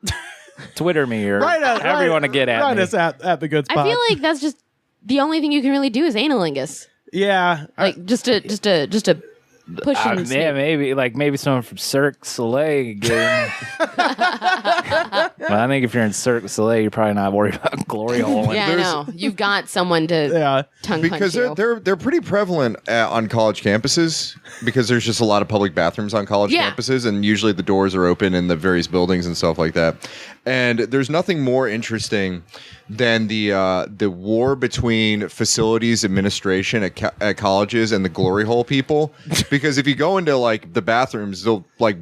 Twitter me or however you want to get at Right me. us at the good spot. I feel like that's just the only thing you can really do is analingus. yeah. Like just to push and Yeah, snip. maybe someone from Cirque du Soleil could get in. But I think if you're in Cirque du Soleil, you're probably not worried about glory hole. Yeah, I know. You've got someone to Yeah. tongue Because punch you. they're pretty prevalent on college campuses because there's just a lot of public bathrooms on college Yeah. campuses, and usually the doors are open in the various buildings and stuff like that. And there's nothing more interesting than the war between facilities administration at colleges and the glory hole people, because if you go into like the bathrooms, they'll like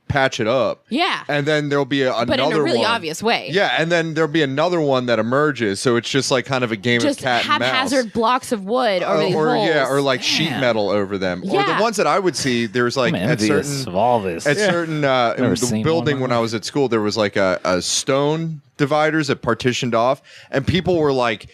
patch it up. Yeah. And then there'll be another But in a really one. obvious way. Yeah, and then there'll be another one that emerges. So it's just like kind of a game Just of cat and mouse. haphazard blocks of wood over these holes. Or like sheet metal over them. Or Yeah. the ones that I would see, there's like I'm at envious certain of all this. at certain in Never the seen building one. when I was at school, there was like a stone dividers that partitioned off, and people were like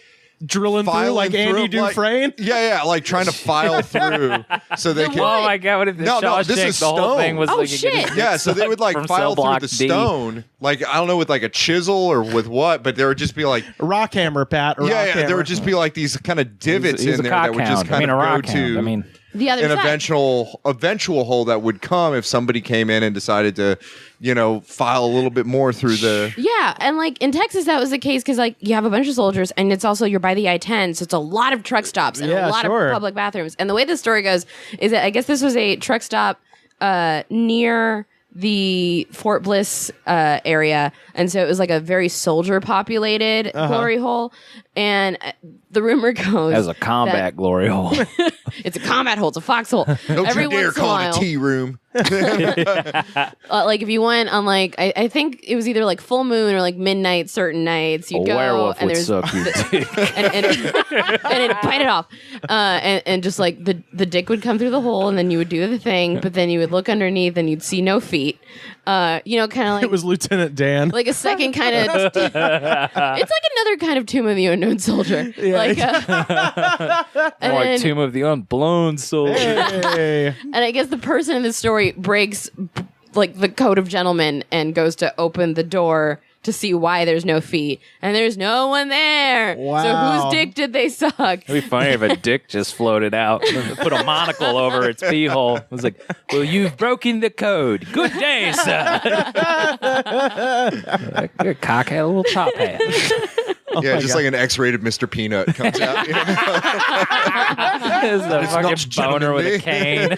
Drilling through filing like Andy through, like- Dufresne. yeah, like trying to file through so they could. Oh my god! What if the No, Shawshank, this is the whole stone. thing was Oh, like shit. Yeah, so they would like from file cell through block the D. stone, like I don't know, with like a chisel or with what, but there would just be like A rock hammer, Pat. A rock yeah, hammer. there would just be like these kind of divots He's in a there that would just cockhound. kind a of go rock hound. to. I mean, The other an side. eventual hole that would come if somebody came in and decided to, file a little bit more through the. Yeah, and like in Texas, that was the case because like you have a bunch of soldiers, and it's also you're by the I-10, so it's a lot of truck stops and a lot of public bathrooms. And the way the story goes is that I guess this was a truck stop near the Fort Bliss area, and so it was like a very soldier populated glory hole. And the rumor goes as a combat glory hole. It's a combat hole. It's a foxhole. Don't Every you dare once in a call it while, a tea room. like if you went on like I think it was either like full moon or like midnight certain nights, you'd go werewolf and would there's suck your dick. and it'd bite it off, and just like the dick would come through the hole, and then you would do the thing, but then you would look underneath and you'd see no feet. Kind of like It was Lieutenant Dan. like a second kind of. It's like another kind of Tomb of the Unknown Soldier. Like, and Like then- Tomb of the Unblown Soldier. Hey. And I guess the person in the story breaks like the code of gentlemen and goes to open the door to see why there's no feet, and there's no one there. Wow. So whose dick did they suck? It'd be funny if a dick just floated out, put a monocle over its pee hole. It was like, well, you've broken the code. Good day, sir. Like, your cock had a little top hat. Yeah, just like an X-rated Mr. Peanut comes out. It's a It's fucking not boner with a gentlemanly. cane.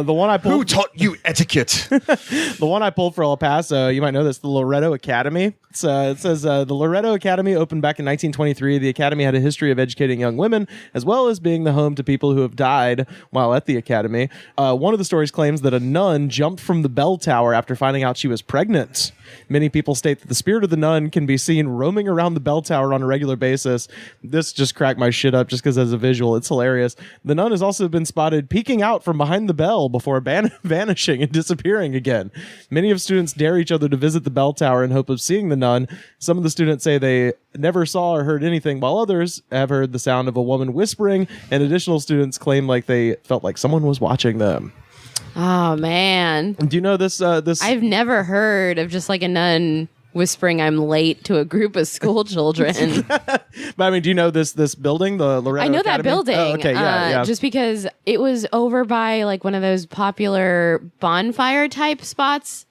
The one I pulled. Who taught you etiquette? The one I pulled for El Paso, you might know this, the Loretto Academy. It says the Loretto Academy opened back in 1923. The academy had a history of educating young women, as well as being the home to people who have died while at the academy. One of the stories claims that a nun jumped from the bell tower after finding out she was pregnant. Many people state that the spirit of the nun can be seen roaming around the bell tower on a regular basis. This just cracked my shit up just because as a visual, it's hilarious. The nun has also been spotted peeking out from behind the bell before vanishing and disappearing again. Many of students dare each other to visit the bell tower in hope of seeing the nun. Some of the students say they never saw or heard anything, while others have heard the sound of a woman whispering, and additional students claim like they felt like someone was watching them. Oh man, Do you know this? I've never heard of just like a nun whispering I'm late to a group of school children. But I mean, do you know this building, the Loretto I know that Academy? building. Oh, okay, yeah. Just because it was over by like one of those popular bonfire type spots.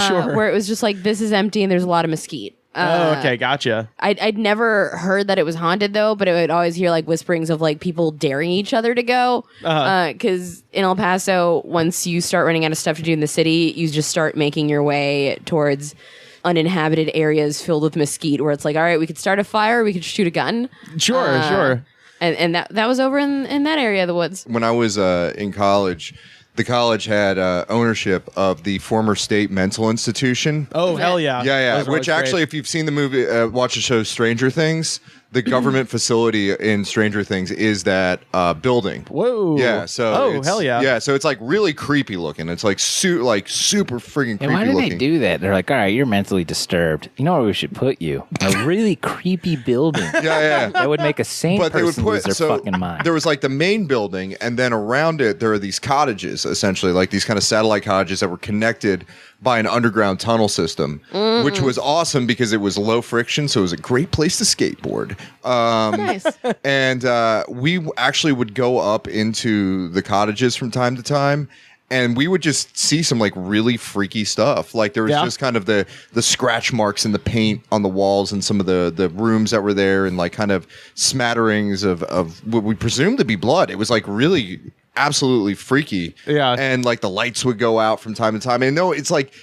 Sure. Where it was just like, this is empty and there's a lot of mesquite. Okay, gotcha. I'd never heard that it was haunted though, but I would always hear like whisperings of like people daring each other to go. Because in El Paso, once you start running out of stuff to do in the city, you just start making your way towards uninhabited areas filled with mesquite, where it's like, all right, we could start a fire, we could shoot a gun. Sure. And that was over in that area of the woods. When I was in college, the college had ownership of the former state mental institution. Oh, hell yeah. Yeah. Those are Which always actually, great. if you've seen the movie, watch the show Stranger Things, the government facility in Stranger Things is that building. Whoa. Yeah. So it's- hell yeah. Yeah. So it's like really creepy looking. It's like super freaking creepy And why do looking. they do that? They're like, all right, you're mentally disturbed. You know where we should put you? A really creepy building. Yeah. That would make a sane But they would person put lose their so fucking mind. there was like the main building, and then around it there are these cottages, essentially like these kind of satellite cottages that were connected by an underground tunnel system, which was awesome because it was low friction, so it was a great place to skateboard. Nice. And we actually would go up into the cottages from time to time. And we would just see some like really freaky stuff. Like there was just kind of the scratch marks in the paint on the walls and some of the rooms that were there, and like kind of smatterings of what we presumed to be blood. It was like really absolutely freaky. Yeah. And like the lights would go out from time to time. And no, it's like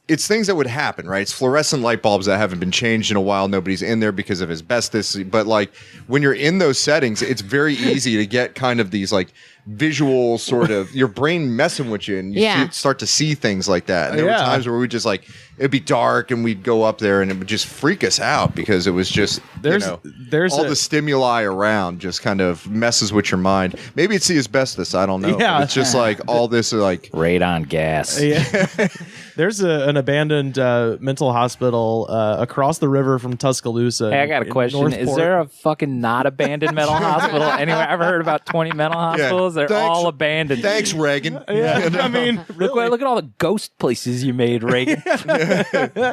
it's things that would happen, right? It's fluorescent light bulbs that haven't been changed in a while. Nobody's in there because of asbestos. But like when you're in those settings, it's very easy to get kind of these like visual sort of your brain messing with you, and you start to see things like that. And there were times where we just like it'd be dark and we'd go up there and it would just freak us out because it was just There's all the stimuli around just kind of messes with your mind. Maybe it's the asbestos, I don't know. Yeah. But it's just like all this like radon gas. Yeah. There's an abandoned mental hospital across the river from Tuscaloosa. Hey, I got a question. Is there a fucking not abandoned mental hospital anywhere? I've heard about 20 mental hospitals. They're all abandoned. Thanks, Reagan. Yeah, I mean, look at all the ghost places you made, Reagan.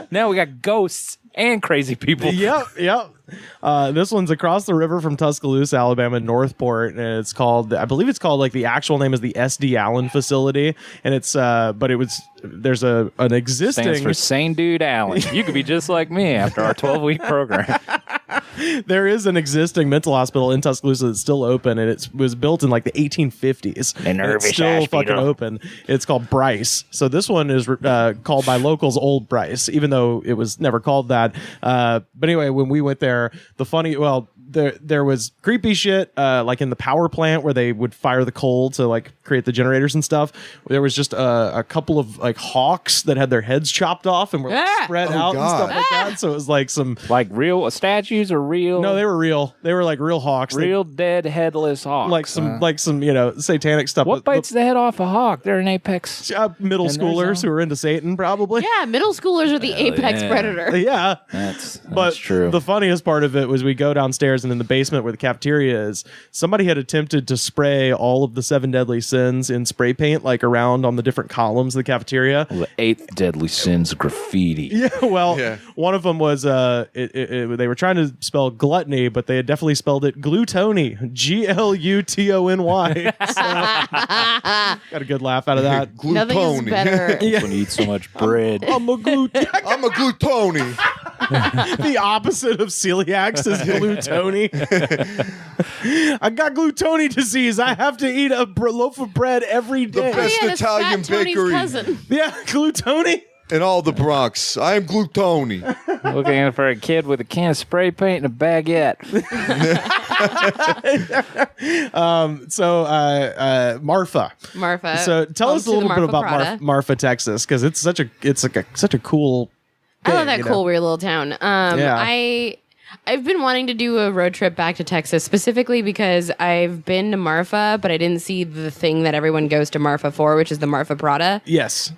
Now we got ghosts and crazy people. Yep. This one's across the river from Tuscaloosa, Alabama, Northport, and it's called, I believe it's called, like, the actual name is the S.D. Allen facility, and it's, but it was, there's an existing... Stands for Sane Dude Allen. You could be just like me after our 12-week program. There is an existing mental hospital in Tuscaloosa that's still open, and it was built in like the 1850s. An it's still fucking open. It's called Bryce. So this one is called by locals Old Bryce, even though it was never called that. But anyway, when we went there, there was creepy shit like in the power plant where they would fire the coal to like create the generators and stuff. There was just a couple of like hawks that had their heads chopped off and were like, spread out and stuff like that. So it was like some like real statues or real. No, they were real. They were like real hawks. Real dead headless hawks. Like some satanic stuff. What bites the head off a hawk? They're an apex. Middle schoolers who are into Satan, probably. Yeah, middle schoolers are the apex predator. Yeah, that's but true. The funniest part of it was we go downstairs and in the basement where the cafeteria is, somebody had attempted to spray all of the 7 deadly sins in spray paint, like around on the different columns of the cafeteria. Well, the 8th deadly sin's graffiti. Yeah, well, one of them was they were trying to spell gluttony, but they had definitely spelled it glutony, Glutony. So, got a good laugh out of that. Nothing is better. When you eat so much bread. I'm a glutony. The opposite of celiacs is glutony. I got glutony disease. I have to eat a loaf of bread every day. The best Italian bakery. Yeah, glutony. In all the Bronx. I am glutony. Looking for a kid with a can of spray paint and a baguette. Marfa. So tell us a little bit about Marfa, Texas, because it's such a cool I love that cool, weird little town. I've been wanting to do a road trip back to Texas, specifically because I've been to Marfa, but I didn't see the thing that everyone goes to Marfa for, which is the Marfa Prada. Yes.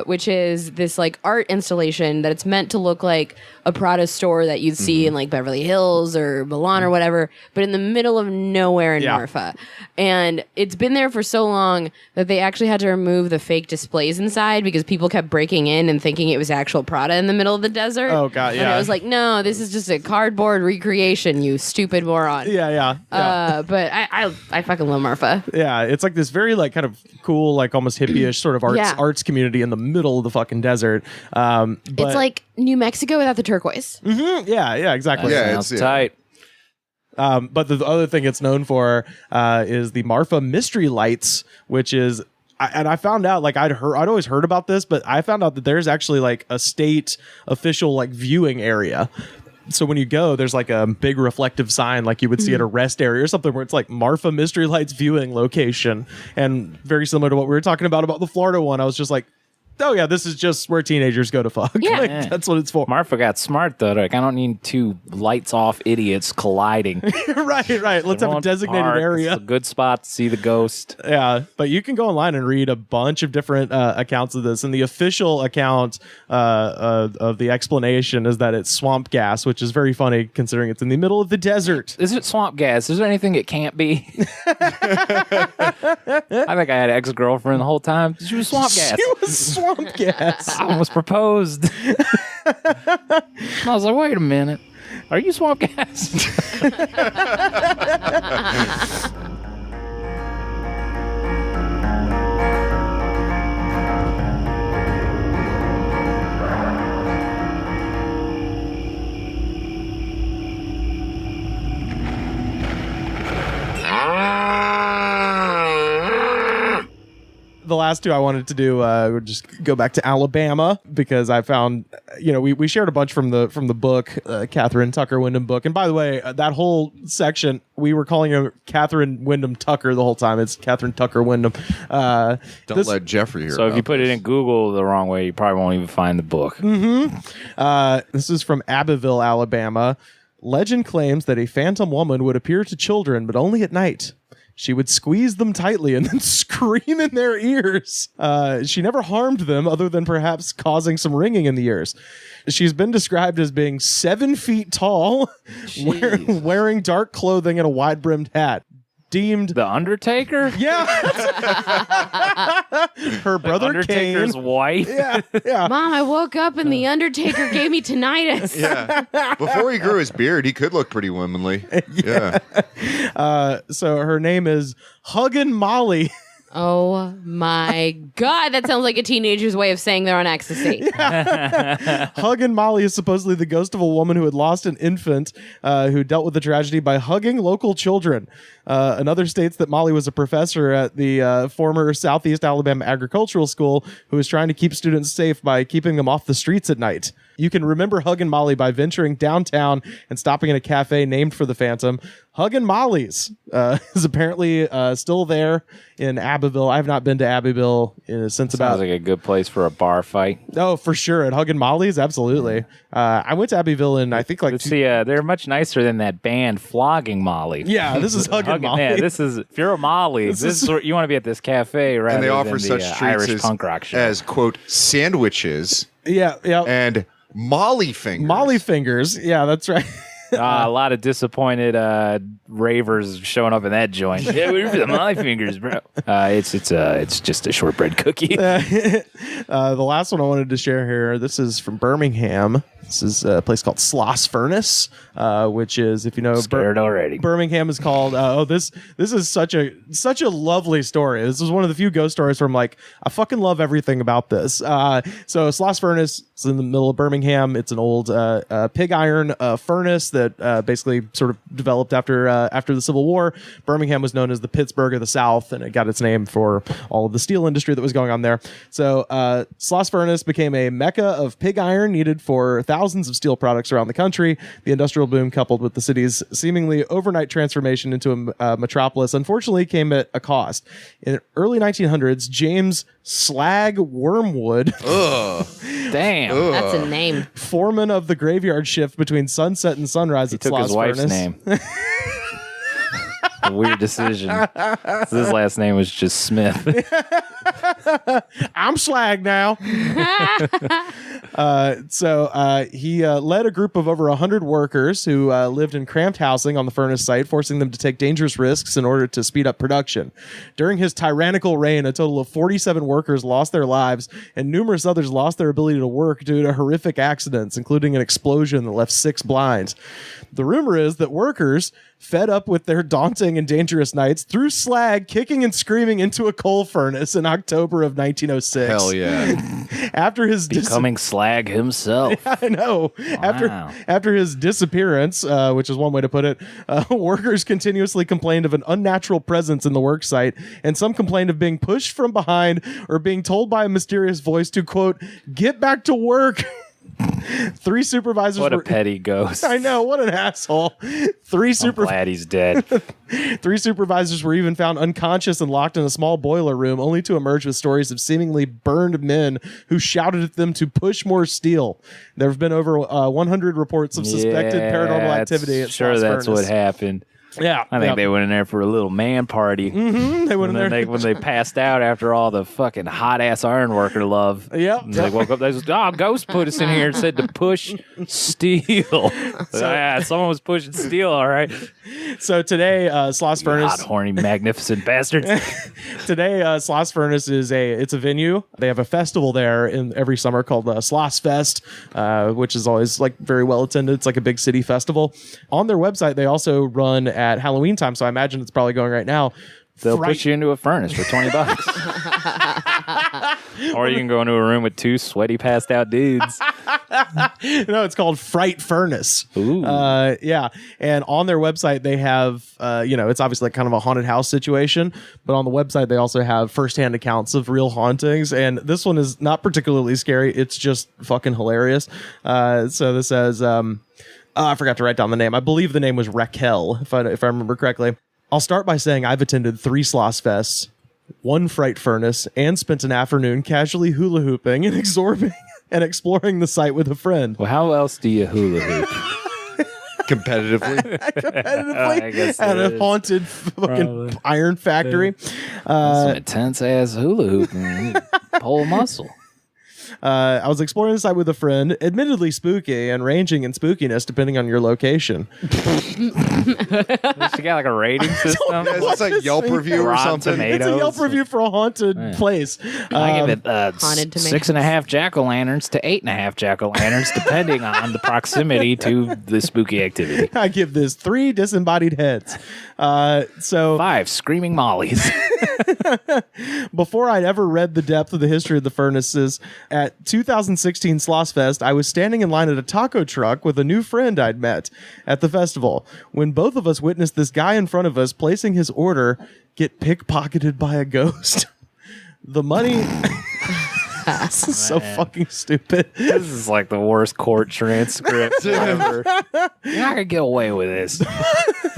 Which is this like art installation that it's meant to look like a Prada store that you'd see in like Beverly Hills or Milan or whatever, but in the middle of nowhere in Marfa. And it's been there for so long that they actually had to remove the fake displays inside because people kept breaking in and thinking it was actual Prada in the middle of the desert. Oh, God, yeah. And I was like, no, this is just a cardboard recreation, you stupid moron. Yeah. But I fucking love Marfa. Yeah, it's like this very like kind of cool, like almost hippie-ish sort of arts community in the middle of the fucking desert. It's like New Mexico without the turquoise. Mm-hmm. Yeah, exactly. Sounds tight. But the other thing it's known for is the Marfa Mystery Lights, which is, and I found out, like I'd always heard about this, but I found out that there's actually like a state official like viewing area. So when you go, there's like a big reflective sign like you would see at a rest area or something where it's like Marfa Mystery Lights viewing location. And very similar to what we were talking about the Florida one, I was just like, oh yeah, this is just where teenagers go to fuck. Yeah. Like, that's what it's for. Marfa got smart though. Like, I don't need 2 lights off idiots colliding. right. Let's have a designated area. It's a good spot to see the ghost. Yeah, but you can go online and read a bunch of different accounts of this. And the official account of the explanation is that it's swamp gas, which is very funny considering it's in the middle of the desert. Is it swamp gas? Is there anything it can't be? I think I had an ex-girlfriend the whole time. She was swamp gas. She was swamp gas. I almost proposed. I was like, wait a minute. Are you swamp gas? The last 2 I wanted to do would just go back to Alabama because I found, we shared a bunch from the book, Catherine Tucker Wyndham book. And by the way, that whole section, we were calling her Catherine Wyndham Tucker the whole time. It's Catherine Tucker Wyndham. Don't let Jeffrey hear. So if you put it in Google the wrong way, you probably won't even find the book. This is from Abbeville, Alabama. Legend claims that a phantom woman would appear to children, but only at night. She would squeeze them tightly and then scream in their ears. She never harmed them other than perhaps causing some ringing in the ears. She's been described as being 7 feet tall, wearing dark clothing and a wide-brimmed hat. deemed The Undertaker? Yeah. Her brother Undertaker's Kane. wife? Yeah. Mom, I woke up and the Undertaker gave me tinnitus. Yeah. Before he grew his beard, he could look pretty womanly. Yeah. So her name is Huggin' Molly. Oh my God, that sounds like a teenager's way of saying they're on ecstasy. Huggin' Molly is supposedly the ghost of a woman who had lost an infant who dealt with the tragedy by hugging local children. Another states that Molly was a professor at the former Southeast Alabama Agricultural School who was trying to keep students safe by keeping them off the streets at night. You can remember Huggin' Molly by venturing downtown and stopping in a cafe named for the Phantom. Huggin' Molly's is apparently still there in Abbeville. I have not been to Abbeville since about... Sounds like a good place for a bar fight. Oh, for sure. At Huggin' Molly's, absolutely. I went to Abbeville in, I think, like... They're much nicer than that band Flogging Molly. Yeah, this is Huggin' Molly. Yeah, this is... If you're a Molly, this is you want to be at this cafe rather And they offer than such the treats Irish punk rock show. as, quote, sandwiches. Yeah. And Molly fingers. Molly fingers. Yeah, that's right. A lot of disappointed ravers showing up in that joint. Yeah, we're for the Molly fingers, bro. It's just a shortbread cookie. The last one I wanted to share here. This is from Birmingham. This is a place called Sloss Furnace, which is, if you know, Scared already. Birmingham is called. This is such a lovely story. This is one of the few ghost stories where I'm like, I fucking love everything about this. So Sloss Furnace is in the middle of Birmingham. It's an old pig iron furnace that basically sort of developed after the Civil War. Birmingham was known as the Pittsburgh of the South, and it got its name for all of the steel industry that was going on there. So Sloss Furnace became a mecca of pig iron needed for thousands of steel products around the country. The industrial boom, coupled with the city's seemingly overnight transformation into a metropolis, unfortunately came at a cost. In the early 1900s, James Slag Wormwood, damn, that's a name, foreman of the graveyard shift between sunset and sunrise at took Sloss his wife's Furnace. name. A weird decision. His last name was just Smith. I'm Slag now. So he led a group of over 100 workers who lived in cramped housing on the furnace site, forcing them to take dangerous risks in order to speed up production. During his tyrannical reign, a total of 47 workers lost their lives, and numerous others lost their ability to work due to horrific accidents, including an explosion that left 6 blind. The rumor is that workers, fed up with their daunting and dangerous nights, threw slag kicking and screaming into a coal furnace in October of 1906. Hell yeah. After his becoming Slag himself. Yeah, I know. Wow. After his disappearance, which is one way to put it, workers continuously complained of an unnatural presence in the work site, and some complained of being pushed from behind or being told by a mysterious voice to, quote, get back to work. 3 supervisors What a were petty ghost. I know, what an asshole. I'm glad he's dead. 3 supervisors were even found unconscious and locked in a small boiler room, only to emerge with stories of seemingly burned men who shouted at them to push more steel. There have been over 100 reports of suspected paranormal activity at sure Sloss that's Furnace. what happened. Yeah, I think they went in there for a little man party. Mm-hmm, they went in there when they passed out after all the fucking hot ass iron worker love. Yep. And they woke up. They said, Ghost put us in here and said to push steel. Someone was pushing steel. All right. So today, Sloss Furnace, hot, horny, magnificent bastards. Today, Sloss Furnace is a venue. They have a festival there every summer called Sloss Fest, which is always like very well attended. It's like a big city festival. On their website, they also run at Halloween time, so I imagine it's probably going right now. They'll put you into a furnace for $20. Or you can go into a room with 2 sweaty, passed out dudes. No, it's called Fright Furnace. Ooh. Yeah. And on their website, they have, it's obviously like kind of a haunted house situation, but on the website, they also have firsthand accounts of real hauntings. And this one is not particularly scary. It's just fucking hilarious. So this says, I forgot to write down the name. I believe the name was Raquel, if I remember correctly. I'll start by saying I've attended 3 Sloss Fests, 1 Fright Furnace, and spent an afternoon casually hula hooping and and exploring the site with a friend. Well, how else do you hula hoop? Competitively I guess at a is. haunted fucking iron factory. Some intense ass hula hooping. Pole muscle. I was exploring the site with a friend, admittedly spooky and ranging in spookiness depending on your location. She got like a rating system. It's like Yelp review or something. It's a Yelp review for a haunted place. I give it Haunted tomatoes. 6.5 jack-o'-lanterns to 8.5 jack-o'-lanterns, depending on the proximity to the spooky activity. I give this 3 disembodied heads. 5 screaming mollies. Before I'd ever read the depth of the history of the furnaces, at 2016 Slossfest, I was standing in line at a taco truck with a new friend I'd met at the festival when both of us witnessed this guy in front of us placing his order get pickpocketed by a ghost. The money... This is so fucking stupid. This is like the worst court transcript ever. You're not gonna get away with this.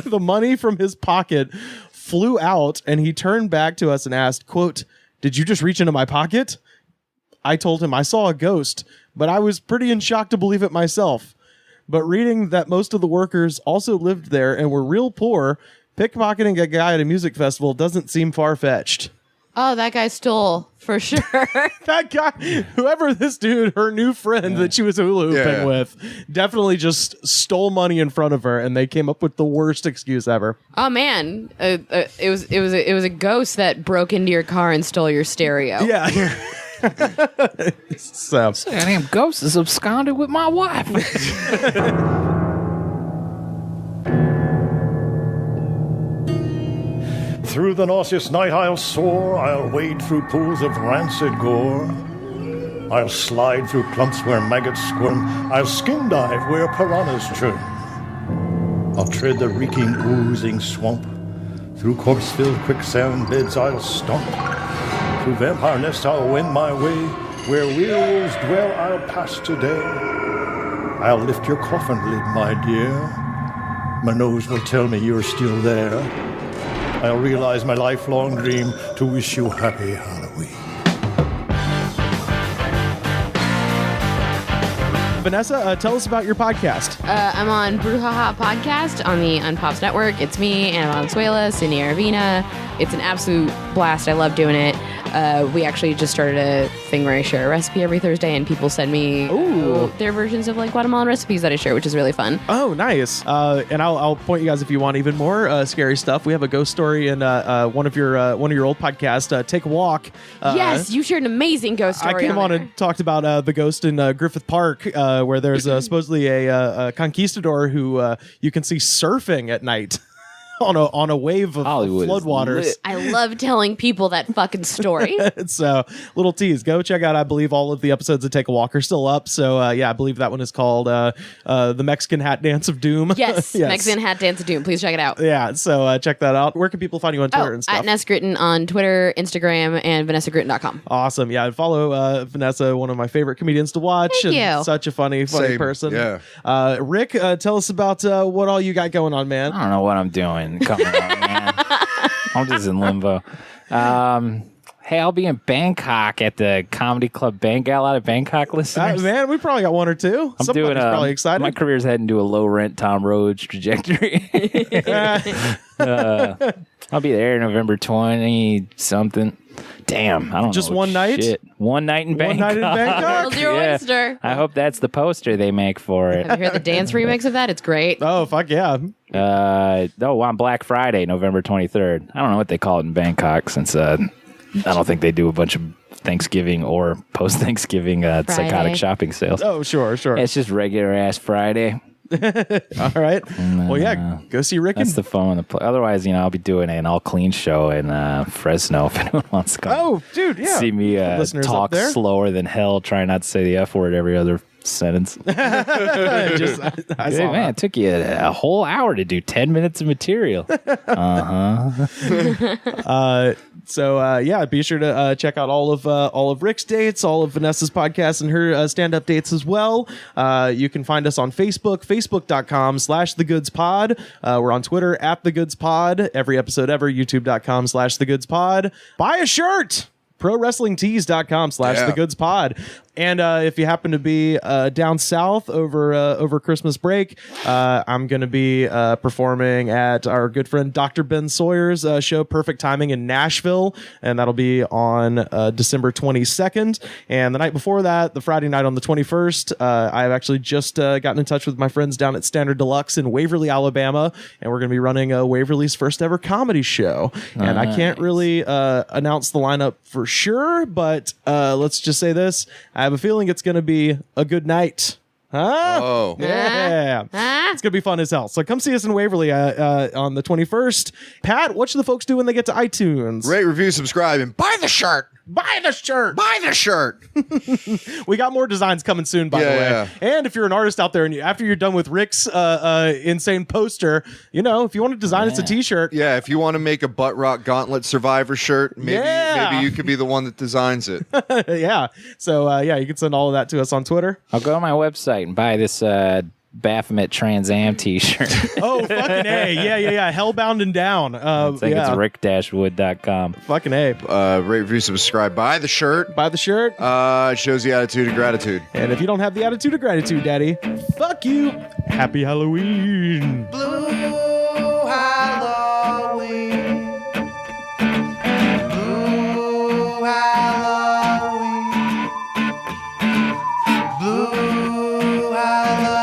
The money from his pocket flew out, and he turned back to us and asked, quote, "Did you just reach into my pocket?" I told him I saw a ghost, but I was pretty in shock to believe it myself. But reading that most of the workers also lived there and were real poor, pickpocketing a guy at a music festival doesn't seem far-fetched. Oh, that guy stole for sure. That guy, whoever this dude, her new friend that she was hula hooping with, definitely just stole money in front of her, and they came up with the worst excuse ever. Oh man, it was a ghost that broke into your car and stole your stereo. Yeah. So that damn ghost is absconded with my wife. Through the nauseous night I'll soar, I'll wade through pools of rancid gore. I'll slide through clumps where maggots squirm, I'll skin dive where piranhas churn. I'll tread the reeking, oozing swamp, through corpse-filled quicksand beds I'll stomp. Through vampire nests I'll wend my way, where werewolves dwell I'll pass today. I'll lift your coffin lid, my dear, my nose will tell me you're still there. I'll realize my lifelong dream to wish you happy Halloween. Vanessa, tell us about your podcast. I'm on Brouhaha Podcast on the Unpops Network. It's me, Anna Valenzuela, Cindy Aravina. It's an absolute blast. I love doing it. We actually just started a thing where I share a recipe every Thursday, and people send me their versions of like Guatemalan recipes that I share, which is really fun. Oh, nice. And I'll point you guys if you want even more scary stuff. We have a ghost story in one of your old podcasts, Take a Walk. Yes, you shared an amazing ghost story. I came on and talked about the ghost in Griffith Park, where there's supposedly a conquistador who you can see surfing at night. on a wave of floodwaters. I love telling people that fucking story. So, little tease. Go check out, I believe, all of the episodes of Take a Walk are still up. So, yeah, I believe that one is called The Mexican Hat Dance of Doom. Yes, Mexican Hat Dance of Doom. Please check it out. Yeah, so check that out. Where can people find you on Twitter and stuff? At Ness Gritton on Twitter, Instagram, and VanessaGritton.com. Awesome. Yeah, follow Vanessa, one of my favorite comedians to watch. Thank you. Such a funny person. Yeah. Rick, tell us about what all you got going on, man. I don't know what I'm doing coming up, man. I'm just in limbo. Hey, I'll be in Bangkok at the Comedy Club Bang. Got a lot of Bangkok listeners. Man, we probably got one or two. I'm Somebody's probably excited. My career's heading to a low-rent Tom Rhodes trajectory. I'll be there November 20-something. Damn, I don't know. Just one night? Shit. One night in Bangkok. One night in Bangkok? Build your oyster. I hope that's the poster they make for it. Have you heard the dance remix of that? It's great. Oh, fuck yeah. On Black Friday, November 23rd. I don't know what they call it in Bangkok since I don't think they do a bunch of Thanksgiving or post-Thanksgiving psychotic shopping sales. Oh, sure. It's just regular-ass Friday. All right. Well, yeah, go see Rick. That's the fun of the play. Otherwise, I'll be doing an all-clean show in Fresno if anyone wants to come. Oh, dude, yeah. See me talk slower than hell, trying not to say the F word every other sentence. I saw man, it took you a whole hour to do 10 minutes of material. So yeah, be sure to check out all of Rick's dates, all of Vanessa's podcasts, and her stand-up dates as well. You can find us on Facebook, facebook.com/thegoodspod. We're on Twitter @thegoodspod. Every episode ever, youtube.com/thegoodspod. Buy a shirt. ProWrestlingTees.com/thegoodspod. And if you happen to be down south over Christmas break, I'm going to be performing at our good friend Dr. Ben Sawyer's show, Perfect Timing, in Nashville, and that'll be on December 22nd. And the night before that, the Friday night on the 21st, I've actually just gotten in touch with my friends down at Standard Deluxe in Waverly, Alabama, and we're going to be running Waverly's first ever comedy show. And I can't really announce the lineup for sure, but let's just say this. I have a feeling it's going to be a good night. Huh? Oh. Yeah. It's going to be fun as hell. So come see us in Waverly on the 21st. Pat, what should the folks do when they get to iTunes? Rate, review, subscribe, and buy the shirt. Buy the shirt. Buy the shirt. We got more designs coming soon, by the way. Yeah. And if you're an artist out there and after you're done with Rick's insane poster, if you want to design us a t-shirt. Yeah, if you want to make a Butt Rock Gauntlet Survivor shirt, maybe you could be the one that designs it. Yeah. So, you can send all of that to us on Twitter. I'll go on my website and buy this Baphomet Trans Am t-shirt. Oh, fucking A. Yeah. Hellbound and Down. I think it's rick-wood.com. Fucking A. Rate, review, subscribe. Buy the shirt. Buy the shirt. It shows the attitude of gratitude. And if you don't have the attitude of gratitude, Daddy, fuck you. Happy Halloween. Blue Halloween. Blue Halloween. Blue Halloween.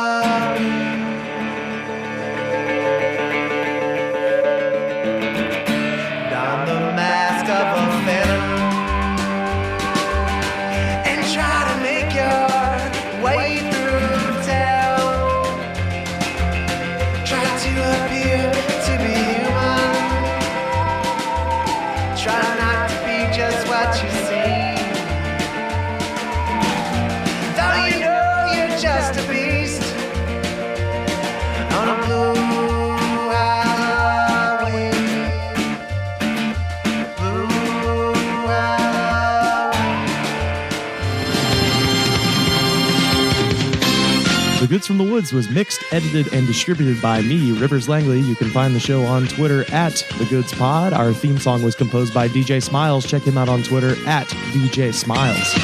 Don the mask of a phantom and try to make your way through town. Try to appear to be human. Try not to be just what you seem. Though you know you're just a beast on a blue Halloween. Blue Halloween. The Goods from the Woods was mixed, edited, and distributed by me, Rivers Langley. You can find the show on Twitter at The Goods Pod. Our theme song was composed by DJ Smiles. Check him out on Twitter at DJ Smiles.